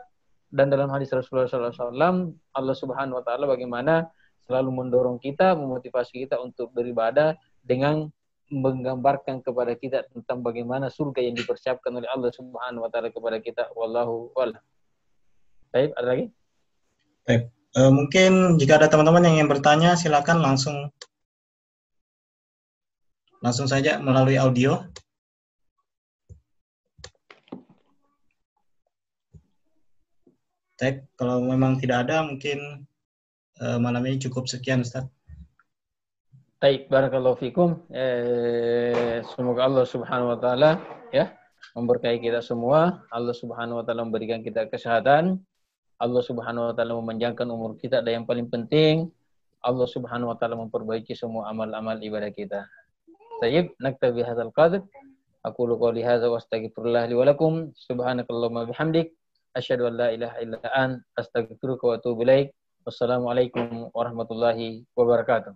dan dalam hadis Rasulullah SAW, Allah Subhanahu wa taala bagaimana selalu mendorong kita, memotivasi kita untuk beribadah dengan menggambarkan kepada kita tentang bagaimana surga yang dipersiapkan oleh Allah Subhanahu wa taala kepada kita. Wallahu a'lam. Baik, ada lagi? Baik. Mungkin jika ada teman-teman yang ingin bertanya, silakan langsung saja melalui audio. Baik, kalau memang tidak ada, mungkin malam ini cukup sekian, Ustaz. Baik, barakallahu fikum. Semoga Allah Subhanahu wa taala ya memberkahi kita semua. Allah Subhanahu wa taala memberikan kita kesehatan. Allah Subhanahu wa taala memanjangkan umur kita, dan yang paling penting Allah Subhanahu wa taala memperbaiki semua amal-amal ibadah kita. Tayyib, naktabi hadzal qadr. Aqulu qouli hadza wa astaghfirullah li wa lakum. Subhanakallahumma bihamdik asyhadu an la ilaha illa anta astaghfiruka wa atubu ilaik. Wassalamualaikum warahmatullahi wabarakatuh.